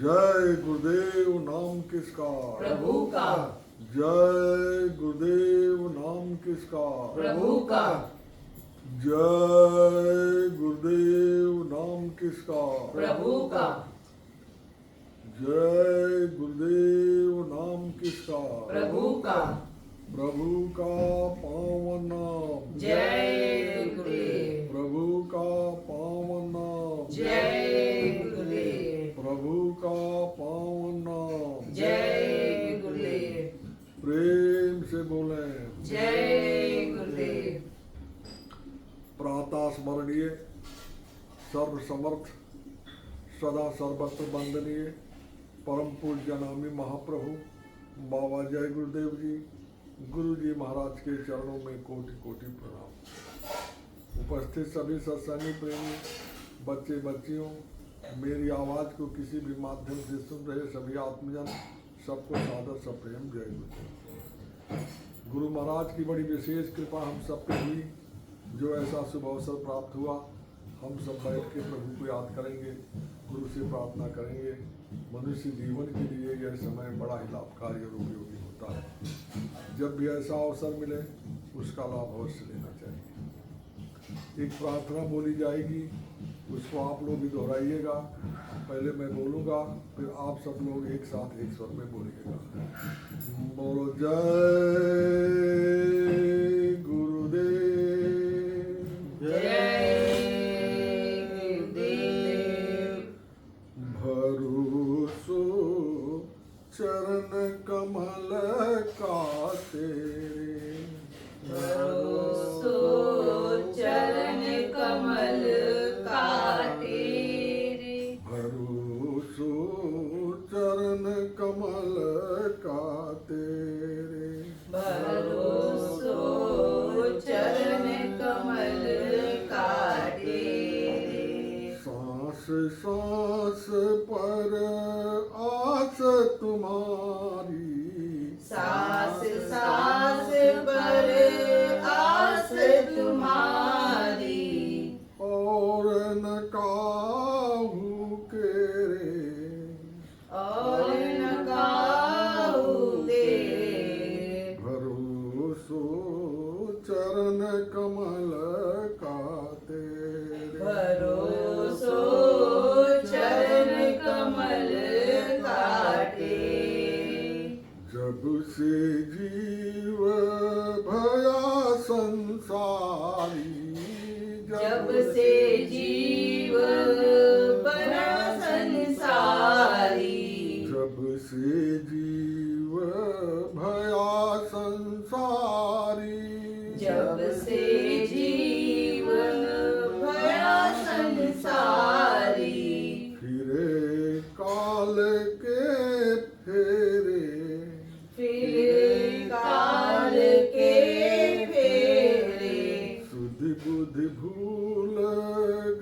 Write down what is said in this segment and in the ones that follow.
जय गुरुदेव नाम किसका? प्रभु का। जय गुरुदेव नाम किसका? प्रभु का। जय गुरुदेव नाम किसका? प्रभु का। जय गुरुदेव नाम किसका? प्रभु का। प्रभु का पावन नाम। जय गुरुदेव। प्रभु का पावन नाम। जय गुरुदेव। प्रभु का पावन नाम। जय गुरुदेव। प्रेम से बोले जय गुरुदेव। प्रातः स्मरणीय, सर्व समर्थ, सदा सर्वत्र वंदनीय परम पूज्य नामी महाप्रभु बाबा जय गुरुदेव जी, गुरु जी महाराज के चरणों में कोटि कोटि प्रणाम। उपस्थित सभी सत्संगी प्रेमी, बच्चे बच्चियों, मेरी आवाज़ को किसी भी माध्यम से सुन रहे सभी आत्मजन, सबको सादर सप्रेम जय गुरुदेव। गुरु महाराज की बड़ी विशेष कृपा हम सब पे हुई, जो ऐसा शुभ अवसर प्राप्त हुआ। हम सब बैठ के प्रभु को याद करेंगे, गुरु से प्रार्थना करेंगे। मनुष्य जीवन के लिए यह समय बड़ा ही लाभकारी और उपयोगी होता है। जब भी ऐसा अवसर मिले उसका लाभ अवश्य लेना चाहिए। एक प्रार्थना बोली जाएगी, उसको आप लोग भी दोहराइएगा। पहले मैं बोलूँगा, फिर आप सब लोग एक साथ एक स्वर में बोलिएगा। बोलो जय गुरुदेव। भरोसो चरण कमल का तेरे। भरोसो चरण कमल का तेरे। भरोसो चरण कमल का तेरे। भरोसो चरण कमल का तेरे। सांस सांस पर आस तुम्हारी। सांस सांस पर आस तुम्हारी। और न काहू के रे। और न काहू तेरे। भरोसो चरण कमल का तेरे। भरोसो चरण कमल का तेरे। जब से जीव भया संसारी। जब से जीव बना संसारी। जब से जीव भया संसारी। जब से जीव भया संसारी। फिरे काल के फेरे। फिर काल के फेरे। सुध बुद्धि भूल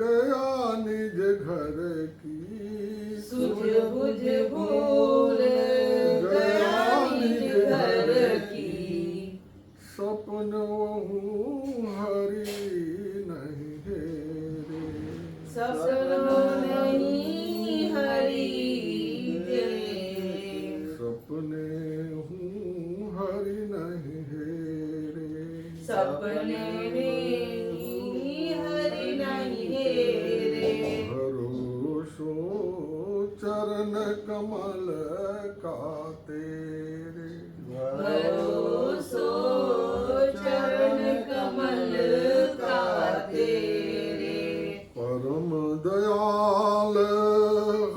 गया निज घर की। सुध बुध भूल गया निज घर की। सपन हरि नहीं हेरे। सपनों नहीं हरि तेरे। सपने हूँ हरि नहीं हेरे। सपने नहीं हरि नहीं हेरे। भरोसो चरण कमल का तेरे। भरोसो चरण कमल का तेरे। परम दयाल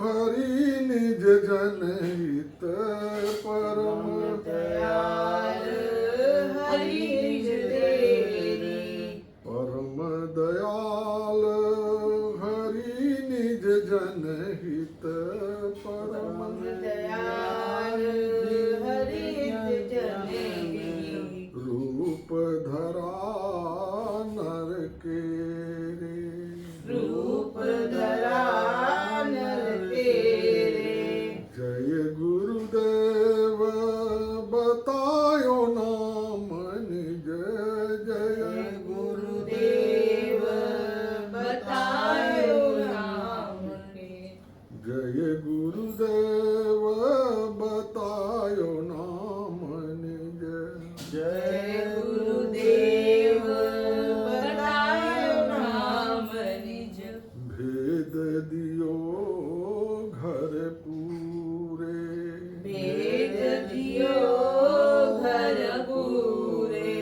हरि निज जनहित। परम दयाल हरि निज तेरी। परम दयाल हरि निज जनहित। परम दयाल हरि निज जनहित। रूप धरा नर के रे। रूप धरा नर तेरे। जय गुरुदेव बतायो नाम निज। जय गुरुदेव बतायो नाम। जय गुरुदेव पूरे। भेज दियो घर पूरे।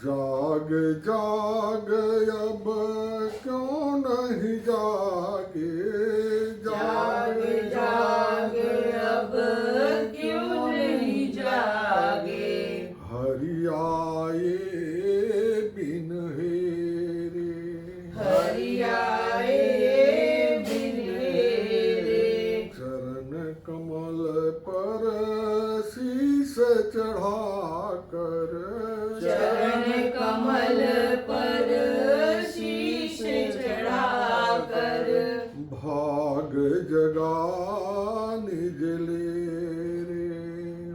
जाग जाग अब क्यों नहीं जागे, जाग जाग अब क्यों नहीं जागे। हरि आए बिन हेरे, हरि आए बिन हेरे। चरण कमल पर शीश चढ़ा कर, चरण कमल पर शीश चढ़ाकर। भाग जगा निज ले रे,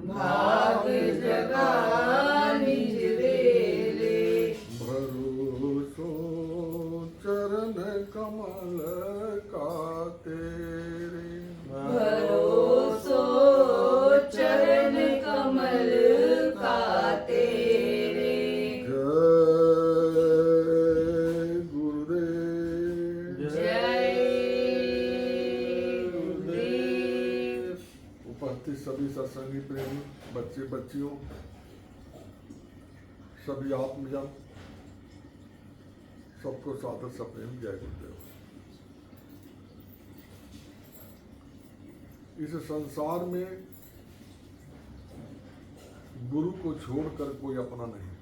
भाग जगा निज ले। भरोसो चरण कमल का तेरे, भरोसो चरण कमल का तेरे। जय गुरुदेव। जय गुरुदेव। उपस्थित सभी सत्संगी प्रेमी बच्चे बच्चियों, सभी आत्मजन, सबको सादर सप्रेम जय गुरुदेव। इस संसार में गुरु को छोड़कर कोई अपना नहीं।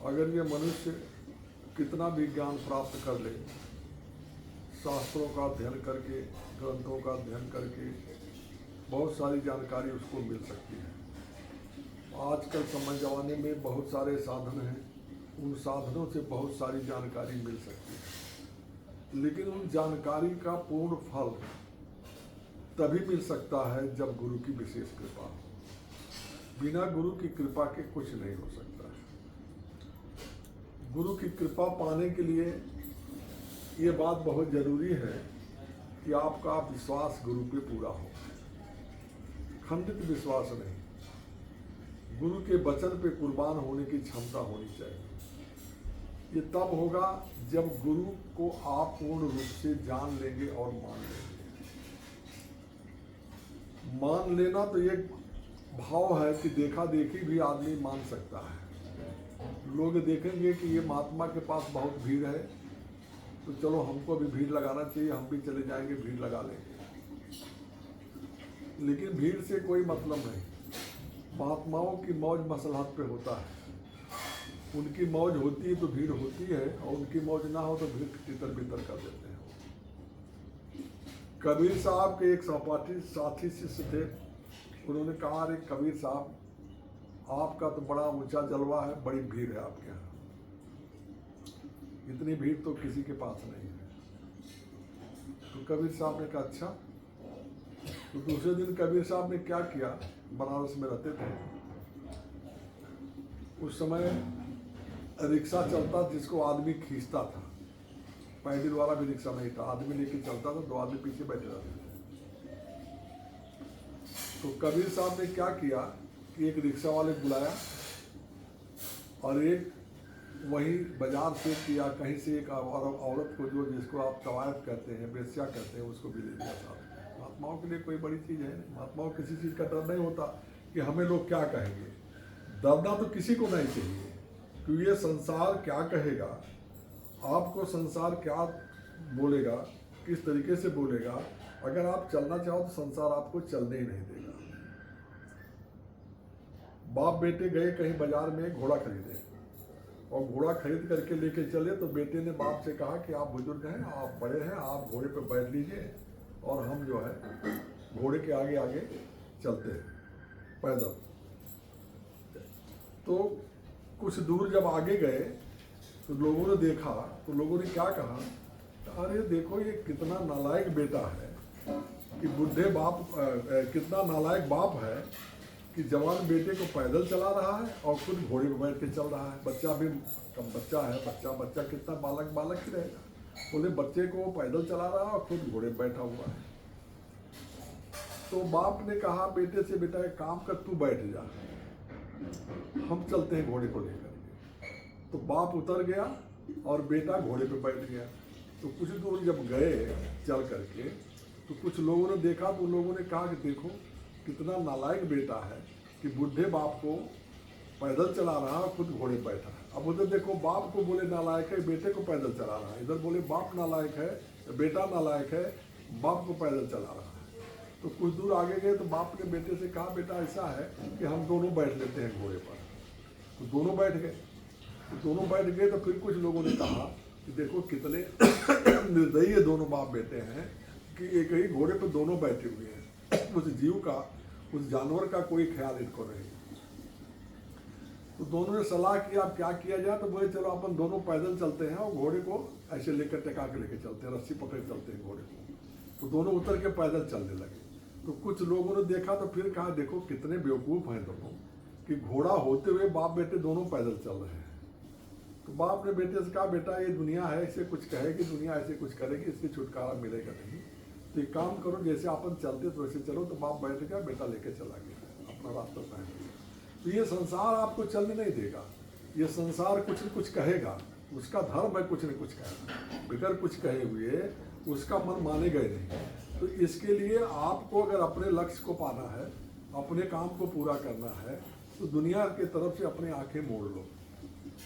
अगर ये मनुष्य कितना भी ज्ञान प्राप्त कर ले, शास्त्रों का अध्ययन करके, ग्रंथों का अध्ययन करके बहुत सारी जानकारी उसको मिल सकती है। आजकल समय जमाने में बहुत सारे साधन हैं, उन साधनों से बहुत सारी जानकारी मिल सकती है, लेकिन उन जानकारी का पूर्ण फल तभी मिल सकता है जब गुरु की विशेष कृपा हो। बिना गुरु की कृपा के कुछ नहीं हो सकता है। गुरु की कृपा पाने के लिए ये बात बहुत जरूरी है कि आपका विश्वास गुरु पे पूरा हो, खंडित विश्वास नहीं। गुरु के वचन पे कुर्बान होने की क्षमता होनी चाहिए। ये तब होगा जब गुरु को आप पूर्ण रूप से जान लेंगे और मान लेंगे। मान लेना तो ये भाव है कि देखा देखी भी आदमी मान सकता है। लोग देखेंगे कि ये महात्मा के पास बहुत भीड़ है, तो चलो हमको भी भीड़ लगाना चाहिए, हम भी चले जाएंगे, भीड़ लगा लेंगे। लेकिन भीड़ से कोई मतलब नहीं। महात्माओं की मौज मसलहत पे होता है। उनकी मौज होती है तो भीड़ होती है, और उनकी मौज ना हो तो भीड़ तितर बितर कर देते हैं। कबीर साहब के एक सहपाठी साथी शिष्य थे, उन्होंने कहा, अरे कबीर साहब, आपका तो बड़ा ऊंचा जलवा है, बड़ी भीड़ है आपके यहाँ, इतनी भीड़ तो किसी के पास नहीं है। तो कबीर साहब ने कहा अच्छा। तो दूसरे दिन कबीर साहब ने क्या किया, बनारस में रहते थे उस समय, रिक्शा चलता जिसको आदमी खींचता था, पैडल वाला भी रिक्शा नहीं था, आदमी लेके चलता था, 2 आदमी पीछे बैठे रहते थे। तो कबीर साहब ने क्या किया कि एक रिक्शा वाले बुलाया और एक वही बाजार से या कहीं से एक औरत को, जो जिसको आप कवायत कहते हैं, बेस्या कहते हैं, उसको भी ले लिया साहब। महात्माओं के लिए कोई बड़ी चीज़ है नहीं। महात्माओं को किसी चीज़ का डर नहीं होता कि हमें लोग क्या कहेंगे। डरना तो किसी को नहीं चाहिए, क्योंकि ये संसार क्या कहेगा, आपको संसार क्या बोलेगा, किस तरीके से बोलेगा। अगर आप चलना चाहो तो संसार आपको चलने ही नहीं देगा। बाप बेटे गए कहीं बाजार में घोड़ा खरीदे, और घोड़ा खरीद करके लेके चले, तो बेटे ने बाप से कहा कि आप बुजुर्ग हैं, आप बड़े हैं, आप घोड़े पर बैठ लीजिए और हम जो है घोड़े के आगे आगे चलते हैं पैदल। तो कुछ दूर जब आगे गए तो लोगों ने देखा, तो लोगों ने क्या कहा, अरे देखो ये कितना नालायक बेटा है कि बुढ़े बाप, कितना नालायक बाप है कि जवान बेटे को पैदल चला रहा है और खुद घोड़े पर बैठ के चल रहा है। बच्चा भी कम बच्चा है, बच्चा कितना बालक ही रहेगा। बोले बच्चे को पैदल चला रहा है और खुद घोड़े पर बैठा हुआ है। तो बाप ने कहा बेटे से, बेटा एक काम कर, तू बैठ जा, हम चलते हैं घोड़े को लेकर। तो बाप उतर गया और बेटा घोड़े पे बैठ गया। तो कुछ दूर जब गए चल करके, तो कुछ लोगों ने देखा तो उन लोगों ने कहा कि देखो कितना नालायक बेटा है कि बूढ़े बाप को पैदल चला रहा है, खुद घोड़े पर बैठा है। अब उधर देखो बाप को बोले नालायक है, बेटे को पैदल चला रहा है, इधर बोले बाप नालायक है, बेटा नालायक है, बाप को पैदल चला रहा है। तो कुछ दूर आगे गए तो बाप ने बेटे से कहा बेटा ऐसा है कि हम दोनों बैठ लेते हैं घोड़े पर। तो दोनों बैठ गए। तो दोनों बैठ गए तो फिर कुछ लोगों ने कहा कि देखो कितने निर्दयी दोनों बाप बेटे हैं कि एक ही घोड़े पर दोनों बैठे हुए हैं, उस जीव का, उस जानवर का कोई ख्याल इनको नहीं। तो दोनों ने सलाह किया अब क्या किया जाए। तो बोले चलो अपन दोनों पैदल चलते हैं और घोड़े को ऐसे लेकर टेका के लेके चलते हैं, रस्सी पकड़ चलते हैं घोड़े को। तो दोनों उतर के पैदल चलने लगे। तो कुछ लोगों ने देखा तो फिर कहा देखो कितने बेवकूफ़ हैं दोनों कि घोड़ा होते हुए बाप बेटे दोनों पैदल चल रहे हैं। तो बाप ने बेटे से कहा बेटा ये दुनिया है, इसे कुछ कहेगी दुनिया, ऐसे कुछ करेगी, इससे छुटकारा मिलेगा नहीं। तो एक काम करो जैसे अपन चलते तो वैसे चलो। तो बाप बैठ गया, बेटा लेके चला गया, अपना रास्ता तय किया। तो ये संसार आपको चलने नहीं देगा, ये संसार कुछ न कुछ कहेगा, उसका धर्म है कुछ न कुछ कहेगा। बगैर कुछ कहे हुए उसका मन मानेगा ही नहीं। तो इसके लिए आपको अगर अपने लक्ष्य को पाना है, अपने काम को पूरा करना है, तो दुनिया के तरफ से अपनी आंखें मोड़ लो।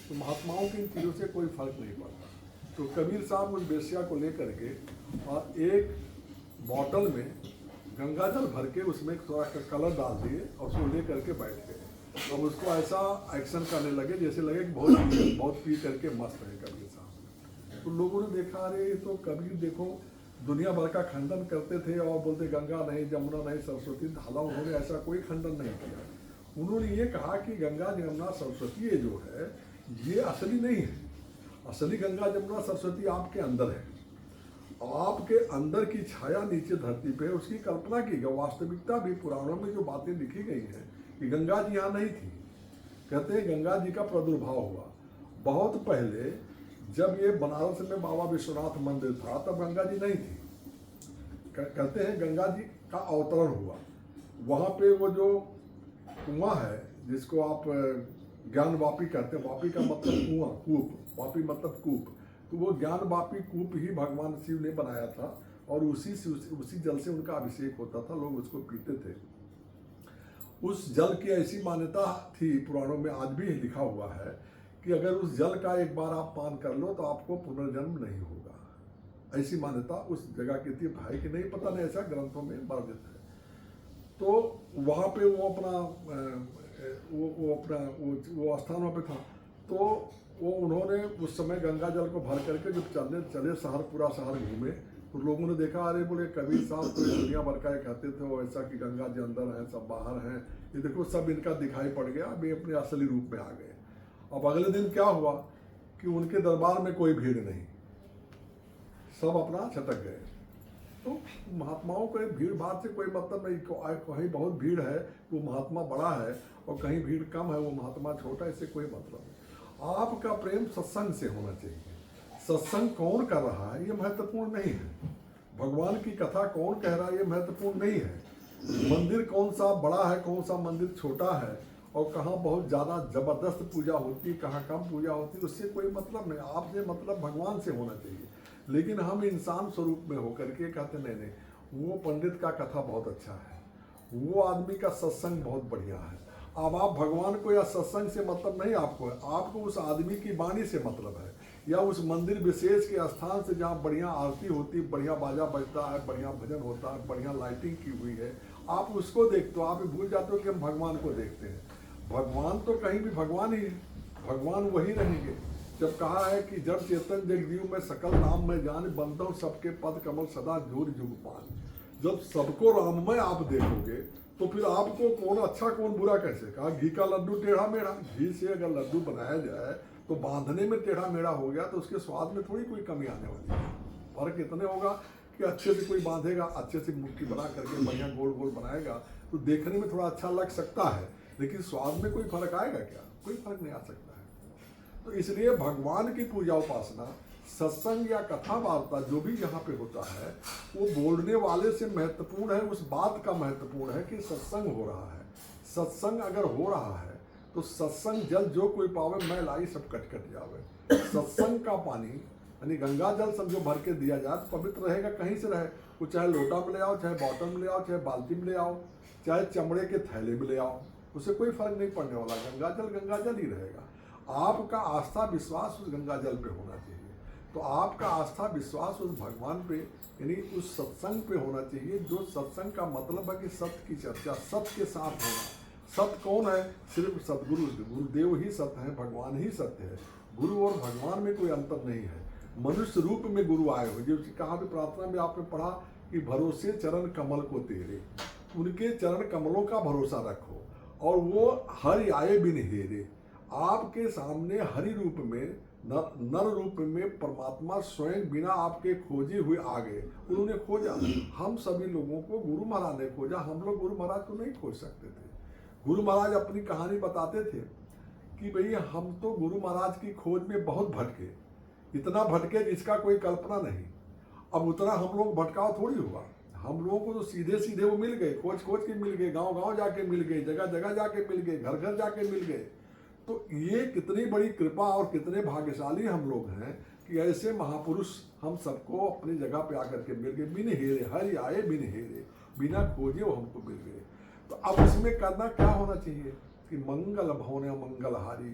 तो महात्माओं की इन चीज़ों से कोई फर्क नहीं पड़ता। तो कबीर साहब उस बेस्या को लेकर के और एक बॉटल में गंगा जल भर के उसमें थोड़ा कलर डाल दिए और उसको ले करके बैठ गए। अब उसको ऐसा एक्शन करने लगे जैसे लगे कि बहुत पी करके मस्त है कबीर साहब। तो लोगों ने देखा अरे ये तो कबीर देखो दुनिया भर का खंडन करते थे और बोलते गंगा नहीं, जमुना नहीं, सरस्वती। हालांकि उन्होंने ऐसा कोई खंडन नहीं किया। उन्होंने ये कहा कि गंगा जमुना सरस्वती ये जो है ये असली नहीं है। असली गंगा जमुना सरस्वती आपके अंदर है। आपके अंदर की छाया नीचे धरती पे है, उसकी कल्पना की गई। वास्तविकता भी पुराणों में जो बातें लिखी गई हैं कि गंगा जी यहाँ नहीं थी। कहते हैं गंगा जी का प्रादुर्भाव हुआ बहुत पहले, जब ये बनारस में बाबा विश्वनाथ मंदिर था तब गंगा जी नहीं थी। कहते हैं गंगा जी का अवतरण हुआ वहाँ पे। वो जो कुआं है जिसको आप ज्ञान वापी कहते हैं, वापी का मतलब कुआं, कूप, वापी मतलब कूप। तो वो ज्ञान वापी कूप ही भगवान शिव ने बनाया था और उसी जल से उनका अभिषेक होता था, लोग उसको पीते थे। उस जल की ऐसी मान्यता थी पुराणों में, आज भी लिखा हुआ है कि अगर उस जल का एक बार आप पान कर लो तो आपको पुनर्जन्म नहीं होगा। ऐसी मान्यता उस जगह की थी। भाई की नहीं पता नहीं, ऐसा ग्रंथों में वर्णित है। तो वहाँ पे वो अपना वो स्थान वहाँ पे था। तो वो उन्होंने उस समय गंगा जल को भर करके जब चले शहर, पूरा शहर घूमे तो लोगों ने देखा अरे बोले कबीर साहब तो दुनिया भर का कहते थे वो ऐसा कि गंगा जी अंदर हैं, सब बाहर हैं। ये देखो सब इनका दिखाई पड़ गया, अब ये अपने असली रूप में आ गए। अब अगले दिन क्या हुआ कि उनके दरबार में कोई भीड़ नहीं, सब अपना छटक गए। तो महात्माओं को भीड़ भाड़ से कोई मतलब नहीं। कहीं बहुत भीड़ है वो महात्मा बड़ा है और कहीं भीड़ कम है वो महात्मा छोटा, इससे कोई मतलब नहीं। आपका प्रेम सत्संग से होना चाहिए। सत्संग कौन कर रहा है ये महत्वपूर्ण नहीं है। भगवान की कथा कौन कह रहा है ये महत्वपूर्ण नहीं है। मंदिर कौन सा बड़ा है, कौन सा मंदिर छोटा है और कहाँ बहुत ज़्यादा ज़बरदस्त पूजा होती है, कहाँ कम पूजा होती है, उससे कोई मतलब नहीं। आपसे मतलब भगवान से होना चाहिए। लेकिन हम इंसान स्वरूप में होकर के कहते नहीं वो पंडित का कथा बहुत अच्छा है, वो आदमी का सत्संग बहुत बढ़िया है। अब आप भगवान को या सत्संग से मतलब नहीं, आपको उस आदमी की वाणी से मतलब है या उस मंदिर विशेष के स्थान से जहाँ बढ़िया आरती होती है, बढ़िया बाजा बजता है, बढ़िया भजन होता है, बढ़िया लाइटिंग की हुई है, आप उसको देखते हो। आप भूल जाते हो कि हम भगवान को देखते हैं। भगवान तो कहीं भी भगवान ही है, भगवान वही रहेंगे। जब कहा है कि जड़ चेतन जगदीव में सकल नाम में जान, बंदो सबके पद कमल सदा जोर जुग पान। जब सबको राममय आप देखोगे तो फिर आपको कौन अच्छा कौन बुरा कैसे। कहा घी का लड्डू टेढ़ा मेढ़ा, घी से अगर लड्डू बनाया जाए तो बांधने में टेढ़ा मेढ़ा हो गया तो उसके स्वाद में थोड़ी कोई कमी आने वाली है। फर्क इतने होगा कि अच्छे से कोई बांधेगा, अच्छे से मुट्ठी बना करके बढ़िया गोल गोल बनाएगा तो देखने में थोड़ा अच्छा लग सकता है, लेकिन स्वाद में कोई फर्क आएगा क्या? कोई फर्क नहीं आ सकता है। तो इसलिए भगवान की पूजा उपासना, सत्संग या कथा वार्ता जो भी यहाँ पे होता है वो बोलने वाले से महत्वपूर्ण है, उस बात का महत्वपूर्ण है कि सत्संग हो रहा है। सत्संग अगर हो रहा है तो सत्संग जल जो कोई पावे मैं लाई सब कट जावे। सत्संग का पानी यानी गंगा जल समझो भर के दिया जाए तो पवित्र रहेगा, कहीं से रहे। वो चाहे लोटा में ले आओ, चाहे बॉटल में ले आओ, चाहे बाल्टी में ले आओ, चाहे चमड़े के थैले में ले आओ, उससे कोई फर्क नहीं पड़ने वाला। गंगा जल ही रहेगा। आपका आस्था विश्वास उस गंगा जल पे होना चाहिए। तो आपका आस्था विश्वास उस भगवान पे यानी उस सत्संग पे होना चाहिए, जो सत्संग का मतलब है कि सत्य की चर्चा, सत्य के साथ होना। सत्य कौन है? सिर्फ सदगुरु, गुरुदेव ही सत्य है, भगवान ही सत्य है। गुरु और भगवान में कोई अंतर नहीं है। मनुष्य रूप में गुरु आए हुए, जो कहा भी प्रार्थना में आपने पढ़ा कि भरोसे चरण कमल को तेरे, उनके चरण कमलों का भरोसा रखो और वो हरि आए बिन हेरे। आपके सामने हरि रूप में, नर रूप में परमात्मा स्वयं बिना आपके खोजे हुए आ गए। उन्होंने खोजा, हम सभी लोगों को गुरु महाराज ने खोजा। हम लोग गुरु महाराज को नहीं खोज सकते थे। गुरु महाराज अपनी कहानी बताते थे कि भई हम तो गुरु महाराज की खोज में बहुत भटके, इतना भटके जिसका कोई कल्पना नहीं। अब उतना हम लोग भटकाव थोड़ी हुआ। हम लोगों को तो सीधे सीधे वो मिल गए, खोज खोज के मिल गए, गांव गांव जाके मिल गए, जगह जगह जाके मिल गए, घर घर जाके मिल गए। तो ये कितनी बड़ी कृपा और कितने भाग्यशाली हम लोग हैं कि ऐसे महापुरुष हम सबको अपनी जगह पे आकर के मिल गए। बिन हेरे हरि आए बिन हेरे, बिना खोजे वो हमको मिल गए। तो अब इसमें करना क्या होना चाहिए कि मंगल भवन मंगलहारी,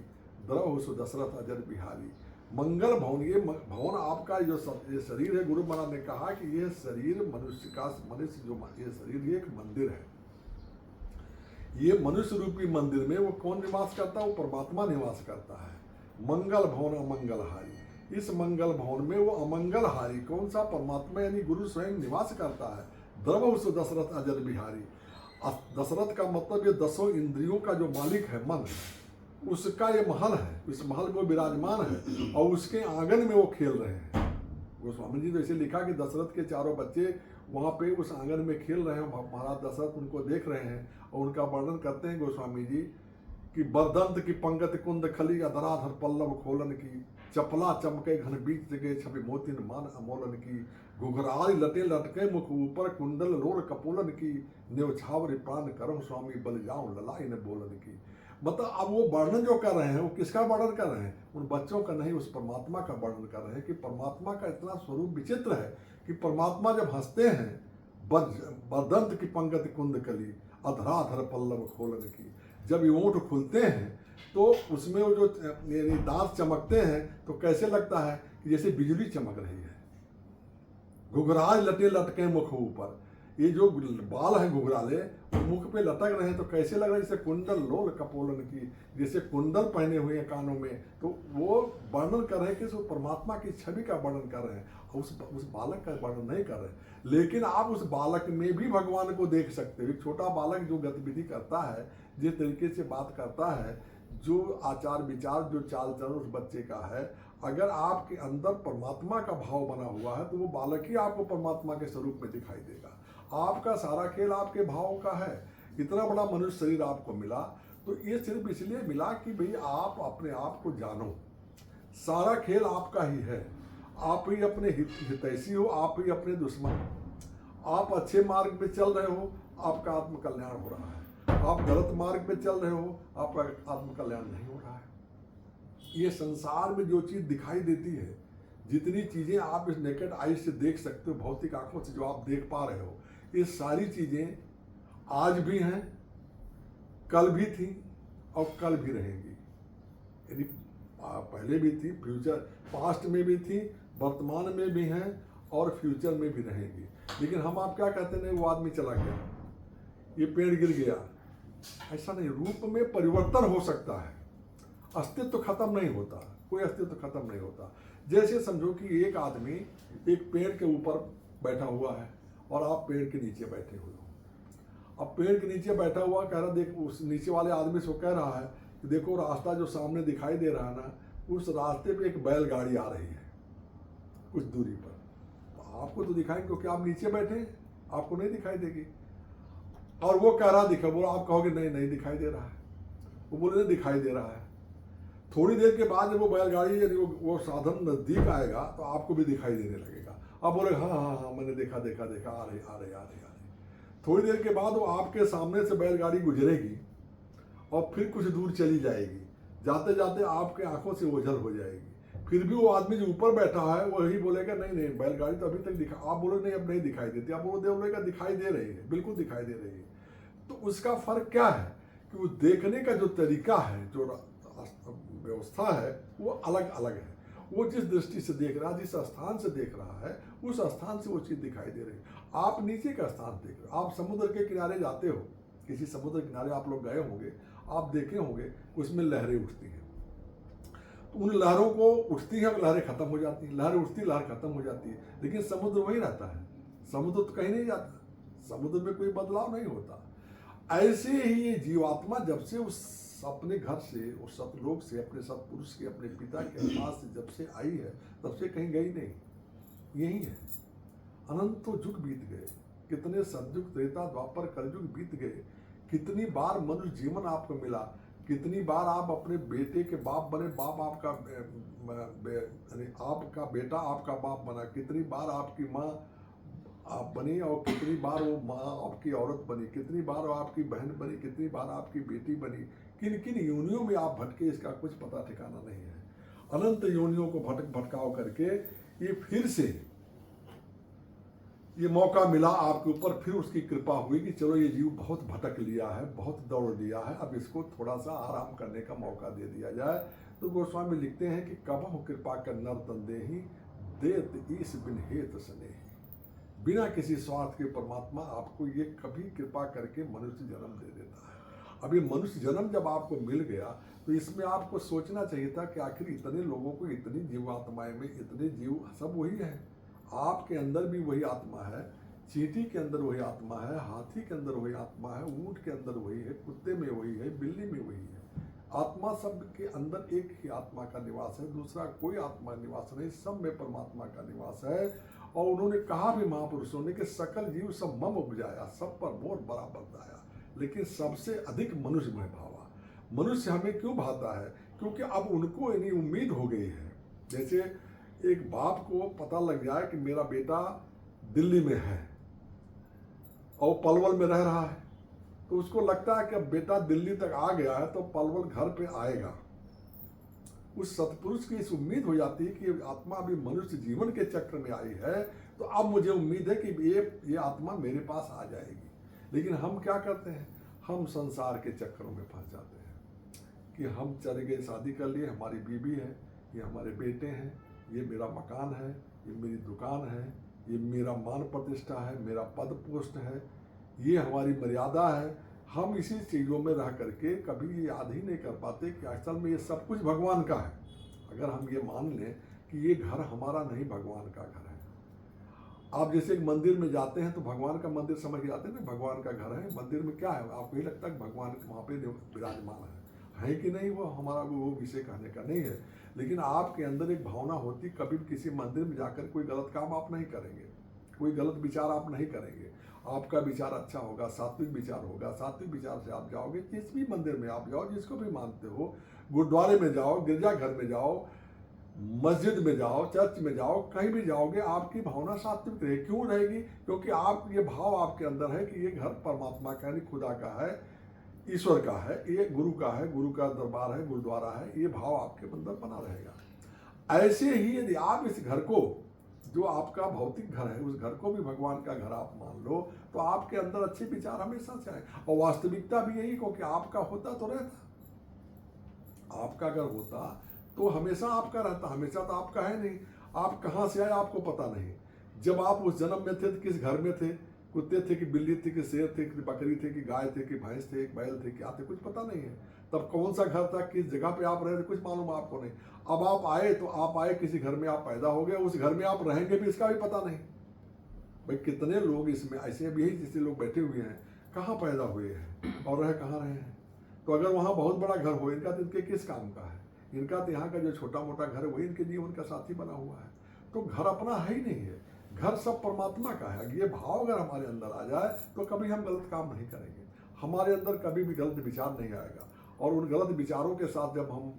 द्रव सु दशरथ अजर बिहारी। मंगल भवन, ये भवन आपका जो ये शरीर है, गुरु महाराज ने कहा कि ये शरीर मनुष्य का, मनुष्य जो ये शरीर ये एक मंदिर है। ये मनुष्य रूपी मंदिर में वो कौन निवास करता है? वो परमात्मा निवास करता है। मंगल भवन अमंगलहारी, इस मंगल भवन में वो अमंगलहारी कौन सा? परमात्मा यानी गुरु स्वयं निवास करता है। द्रव सु दशरथ अजर बिहारी। दशरथ का मतलब ये 10 इंद्रियों का जो मालिक है, मन, उसका ये महल है, इस महल में विराजमान है और उसके आंगन में वो खेल रहे हैं। गोस्वामी जी तो ऐसे लिखा कि दशरथ के 4 बच्चे वहाँ पे उस आंगन में खेल रहे हैं, महाराज दशरथ उनको देख रहे हैं और उनका वर्णन करते हैं गोस्वामी जी कि बरदंत की पंगत कुंद खली, अधराधर पल्लव खोलन की, चपला चमके घन बीच जगे, छवि मोतिन मान अमोलन की, घुघराली लटे लटके मुख ऊपर, कुंडल रोल कपोलन की, न्योछावरी प्राण करम स्वामी बल जाऊं ललाई न बोलन की। मतलब अब वो वर्णन जो कर रहे हैं वो किसका वर्णन कर रहे हैं? उन बच्चों का नहीं, उस परमात्मा का वर्णन कर रहे हैं कि परमात्मा का इतना स्वरूप विचित्र है कि परमात्मा जब हंसते हैं, बरदंत की पंगत कुंद कली, अधराधर पल्लव खोलन की, जब ये ओंठ खुलते हैं तो उसमें वो जो दांत चमकते हैं तो कैसे लगता है कि जैसे बिजली चमक रही है। घुघराल लटे लटके मुख ऊपर, ये जो बाल हैं घुघराले मुख पे लटक रहे हैं तो कैसे लग रहा है जैसे कुंडल लोल कपोलन की, जैसे कुंडल पहने हुए हैं कानों में। तो वो वर्णन कर रहे हैं कि उस परमात्मा की छवि का वर्णन कर रहे हैं, उस बालक का वर्णन नहीं कर रहे। लेकिन आप उस बालक में भी भगवान को देख सकते हो। एक छोटा बालक जो गतिविधि करता है, जिस तरीके से बात करता है, जो आचार विचार, जो चाल चलन उस बच्चे का है, अगर आपके अंदर परमात्मा का भाव बना हुआ है तो वो बालक ही आपको परमात्मा के स्वरूप में दिखाई देगा। आपका सारा खेल आपके भाव का है। इतना बड़ा मनुष्य शरीर आपको मिला तो ये सिर्फ इसलिए मिला कि भाई आप अपने आप को जानो। सारा खेल आपका ही है। आप ही अपने हितैषी हो, आप ही अपने दुश्मन हो। आप अच्छे मार्ग पे चल रहे हो, आपका आत्मकल्याण हो रहा है। आप गलत मार्ग पे चल रहे हो, आपका आत्मकल्याण नहीं हो रहा है। ये संसार में जो चीज़ दिखाई देती है, जितनी चीज़ें आप इस नेकेड आई से देख सकते हो, भौतिक आंखों से जो आप देख पा रहे हो, ये सारी चीज़ें आज भी हैं, कल भी थी और कल भी रहेंगी। यदि पहले भी थी, फ्यूचर पास्ट में भी थी, वर्तमान में भी हैं और फ्यूचर में भी रहेंगी। लेकिन हम आप क्या कहते हैं, वो आदमी चला गया, ये पेड़ गिर गया। ऐसा नहीं, रूप में परिवर्तन हो सकता है, अस्तित्व खत्म नहीं होता, कोई अस्तित्व खत्म नहीं होता। जैसे समझो कि एक आदमी एक पेड़ के ऊपर बैठा हुआ है और आप पेड़ के नीचे बैठे हुए हो। अब पेड़ के नीचे बैठा हुआ कह रहा, देख, उस नीचे वाले आदमी से कह रहा है कि देखो रास्ता जो सामने दिखाई दे रहा है ना, उस रास्ते पे एक बैलगाड़ी आ रही है कुछ दूरी पर। तो आपको तो दिखाएंगे क्योंकि आप नीचे बैठे, आपको नहीं दिखाई देगी। और वो कह रहा दिखा, बोला, आप कहोगे नहीं नहीं दिखाई दे रहा है। वो बोले नहीं दिखाई दे रहा है। थोड़ी देर के बाद जब वो बैलगाड़ी यानी वो साधन नजदीक आएगा तो आपको भी दिखाई देने लगेगा। आप बोले हाँ हाँ हाँ मैंने देखा देखा देखा, आ रही आ रही आ रही आ रही। थोड़ी देर के बाद वो आपके सामने से बैलगाड़ी गुजरेगी और फिर कुछ दूर चली जाएगी। जाते जाते आपके आंखों से ओझल हो जाएगी। फिर भी वो आदमी जो ऊपर बैठा है वही बोलेगा नहीं नहीं बैलगाड़ी तो अभी तक दिखा, आप बोलो नहीं अब नहीं दिखाई देती, आप बोलेगा दिखाई दे रही है, बिल्कुल दिखाई दे रही है। तो उसका फर्क क्या है कि वो देखने का जो तरीका है, जो व्यवस्था है वो अलग अलग है। वो जिस दृष्टि से देख रहा है, जिस स्थान से देख रहा है, उस स्थान से वो चीज़ दिखाई दे रही है। आप नीचे का स्थान देख रहे हो, आप समुद्र के किनारे जाते हो, किसी समुद्र किनारे आप लोग गए होंगे, आप देखे होंगे उसमें लहरें उठती हैं। तो उन लहरों को उठती हैं, लहरें खत्म हो जाती हैं, लहरें उठती, लहर खत्म हो जाती है, लेकिन समुद्र वही रहता है। समुद्र तो कहीं नहीं जाता, समुद्र में कोई बदलाव नहीं होता। ऐसे ही ये जीवात्मा जब से उस अपने घर से, उस सतलोक से, अपने सतपुरुष के, अपने पिता के पास से जब से आई है, तब से कहीं गई नहीं, यही है। अनंत तो युग बीत गए, कितने सतयुग, त्रेता, द्वापर, कलयुग बीत गए। कितनी बार मनुष्य जीवन आपको मिला, कितनी बार आप अपने बेटे के बाप बने, बाप आपका आपका बेटा आपका बाप बना, कितनी बार आपकी माँ आप बनी, और कितनी बार वो माँ आपकी औरत बनी, कितनी बार वो आपकी बहन बनी, कितनी बार आपकी बेटी बनी। किन किन योनियों में आप भटके, इसका कुछ पता ठिकाना नहीं है। अनंत योनियों को भटकाव करके ये फिर से ये मौका मिला आपके ऊपर, फिर उसकी कृपा हुई कि चलो ये जीव बहुत भटक लिया है, बहुत दौड़ लिया है, अब इसको थोड़ा सा आराम करने का मौका दे दिया जाए। तो गोस्वामी लिखते हैं कि कबहु कृपा कर नर तंदेहि, देत ईस बिन हेत स्नेहि। बिना किसी स्वार्थ के परमात्मा आपको ये कभी कृपा करके मनुष्य जन्म दे देता है। अब ये मनुष्य जन्म जब आपको मिल गया तो इसमें आपको सोचना चाहिए था कि आखिर इतने लोगों को, इतनी जीवात्माएं में इतने जीव, सब वही है। आपके अंदर भी वही आत्मा है, चींटी के अंदर वही आत्मा है, हाथी के अंदर वही आत्मा है, ऊंट के अंदर वही है, कुत्ते में वही है, बिल्ली में वही है। आत्मा सब के अंदर एक ही आत्मा का निवास है, दूसरा कोई आत्मा निवास नहीं, सब में परमात्मा का निवास है। और उन्होंने कहा भी महापुरुषों ने कि सकल जीव सब मम उपजाया, सब पर मोर बराबर दाया, लेकिन सबसे अधिक मनुष्य में भावा। मनुष्य हमें क्यों भाता है? क्योंकि अब उनको इतनी उम्मीद हो गई है। जैसे एक बाप को पता लग जाए कि मेरा बेटा दिल्ली में है और पलवल में रह रहा है, तो उसको लगता है कि अब बेटा दिल्ली तक आ गया है तो पलवल घर पे आएगा। उस सतपुरुष की इस उम्मीद हो जाती है कि आत्मा अभी मनुष्य जीवन के चक्र में आई है, तो अब मुझे उम्मीद है कि ये आत्मा मेरे पास आ जाएगी। लेकिन हम क्या करते हैं? हम संसार के चक्रों में फंस जाते हैं कि हम चले गए, शादी कर लिए, हमारी बीवी है, ये हमारे बेटे हैं, ये मेरा मकान है, ये मेरी दुकान है, ये मेरा मान प्रतिष्ठा है, मेरा पद पोस्ट है, ये हमारी मर्यादा है। हम इसी चीज़ों में रह करके कभी याद ही नहीं कर पाते कि असल में ये सब कुछ भगवान का है। अगर हम ये मान लें कि ये घर हमारा नहीं, भगवान का घर है। आप जैसे एक मंदिर में जाते हैं तो भगवान का मंदिर समझ के जाते हैं ना, भगवान का घर है। मंदिर में क्या है? आपको ही लगता है कि भगवान वहाँ पे विराजमान है कि नहीं? वो हमारा वो विषय कहने का नहीं है। लेकिन आपके अंदर एक भावना होती, कभी भी किसी मंदिर में जाकर कोई गलत काम आप नहीं करेंगे, कोई गलत विचार आप नहीं करेंगे। आपका विचार अच्छा होगा, सात्विक विचार होगा, सात्विक विचार से आप जाओगे। जिस भी मंदिर में आप जाओ, जिसको भी मानते हो, गुरुद्वारे में जाओ, गिरजाघर में जाओ, मस्जिद में जाओ, चर्च में जाओ, कहीं भी जाओगे आपकी भावना सात्विक रहेगी। क्यों रहेगी? क्योंकि आप ये भाव आपके अंदर है कि ये घर परमात्मा का यानी खुदा का है, ईश्वर का है, ये गुरु का है, गुरु का दरबार है, गुरुद्वारा है। ये भाव आपके अंदर बना रहेगा। ऐसे ही यदि आप इस घर को, जो आपका भौतिक घर है, उस घर को भी भगवान का घर आप मान लो, तो आपके अंदर अच्छे विचार हमेशा से आए। और वास्तविकता भी यही, क्योंकि आपका होता तो रहता, आपका घर होता तो हमेशा आपका रहता, हमेशा तो आपका है नहीं। आप कहाँ से आए आपको पता नहीं। जब आप उस जन्म में थे तो किस घर में थे? कुत्ते थे कि बिल्ली थी कि शेर थे कि बकरी थे कि गाय थे कि भैंस थे कि बैल थे, क्या थे? कुछ पता नहीं है। तब कौन सा घर था, किस जगह पे आप रहे थे, कुछ मालूम आपको नहीं। अब आप आए तो आप आए किसी घर में, आप पैदा हो गए, उस घर में आप रहेंगे भी इसका भी पता नहीं। भाई कितने लोग इसमें ऐसे भी हैं, जिससे लोग बैठे हुए हैं, कहाँ पैदा हुए हैं और रह कहाँ रहे हैं। तो अगर वहाँ बहुत बड़ा घर हो, इनका तो इनके किस काम का है? इनका तो यहाँ का जो छोटा मोटा घर है वही इनके जीवन का साथी बना हुआ है। तो घर अपना है ही नहीं है, घर सब परमात्मा का है। ये भाव अगर हमारे अंदर आ जाए तो कभी हम गलत काम नहीं करेंगे, हमारे अंदर कभी भी गलत विचार नहीं आएगा। और उन गलत विचारों के साथ जब हम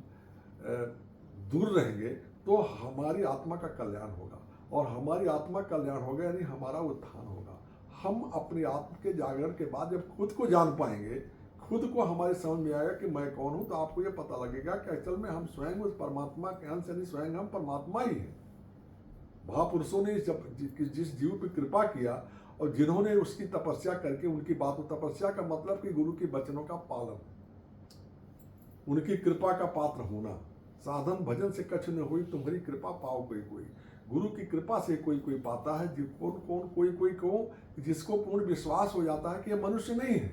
दूर रहेंगे तो हमारी आत्मा का कल्याण होगा, और हमारी आत्मा कल्याण होगा यानी हमारा उत्थान होगा। हम अपनी आत्मा के जागरण के बाद जब खुद को जान पाएंगे, खुद को हमारे समझ में आएगा कि मैं कौन हूं, तो आपको यह पता लगेगा कि असल में हम स्वयं उस परमात्मा के अंश यानी स्वयं हम परमात्मा ही हैं। महापुरुषों ने जिस जीव पर कृपा किया और जिन्होंने उसकी तपस्या करके उनकी बातों, तपस्या का मतलब कि गुरु के वचनों का पालन, उनकी कृपा का पात्र होना। साधन भजन से कछ न हुई, तुम्हारी कृपा पाओ कोई कोई। गुरु की कृपा से कोई कोई पाता है, कौन कोई कोई को, जिसको पूर्ण विश्वास हो जाता है कि यह मनुष्य नहीं है,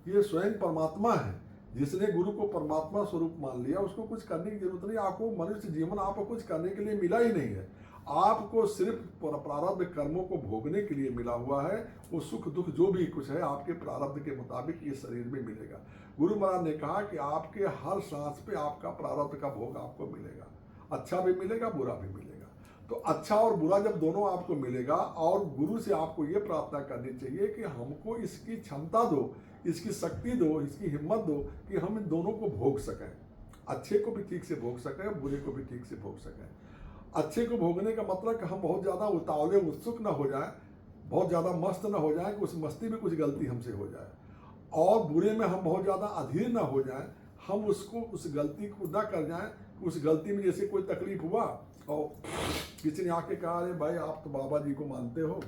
ये स्वयं परमात्मा है। जिसने गुरु को परमात्मा स्वरूप मान लिया उसको कुछ करने की जरूरत नहीं। आपको मनुष्य जीवन आपको कुछ करने के लिए मिला ही नहीं है, आपको सिर्फ प्रारब्ध कर्मों को भोगने के लिए मिला हुआ है। वो सुख दुख जो भी कुछ है आपके प्रारब्ध के मुताबिक ये शरीर में मिलेगा। गुरु महाराज ने कहा कि आपके हर सांस पे आपका प्रारब्ध का भोग आपको मिलेगा, अच्छा भी मिलेगा बुरा भी मिलेगा। तो अच्छा और बुरा जब दोनों आपको मिलेगा, और गुरु से आपको ये प्रार्थना करनी चाहिए कि हमको इसकी क्षमता दो, इसकी शक्ति दो, इसकी हिम्मत दो कि हम इन दोनों को भोग सकें, अच्छे को भी ठीक से भोग सकें और बुरे को भी ठीक से भोग सकें। अच्छे को भोगने का मतलब कि हम बहुत ज़्यादा उतावले उत्सुक ना हो जाए, बहुत ज़्यादा मस्त ना हो जाए कि उस मस्ती में कुछ गलती हमसे हो जाए, और बुरे में हम बहुत ज़्यादा अधीर ना हो जाए, हम उसको उस गलती को ना कर जाएं। उस गलती में जैसे कोई तकलीफ हुआ और किसी ने आके कहा, अरे भाई आप तो बाबा जी को मानते हो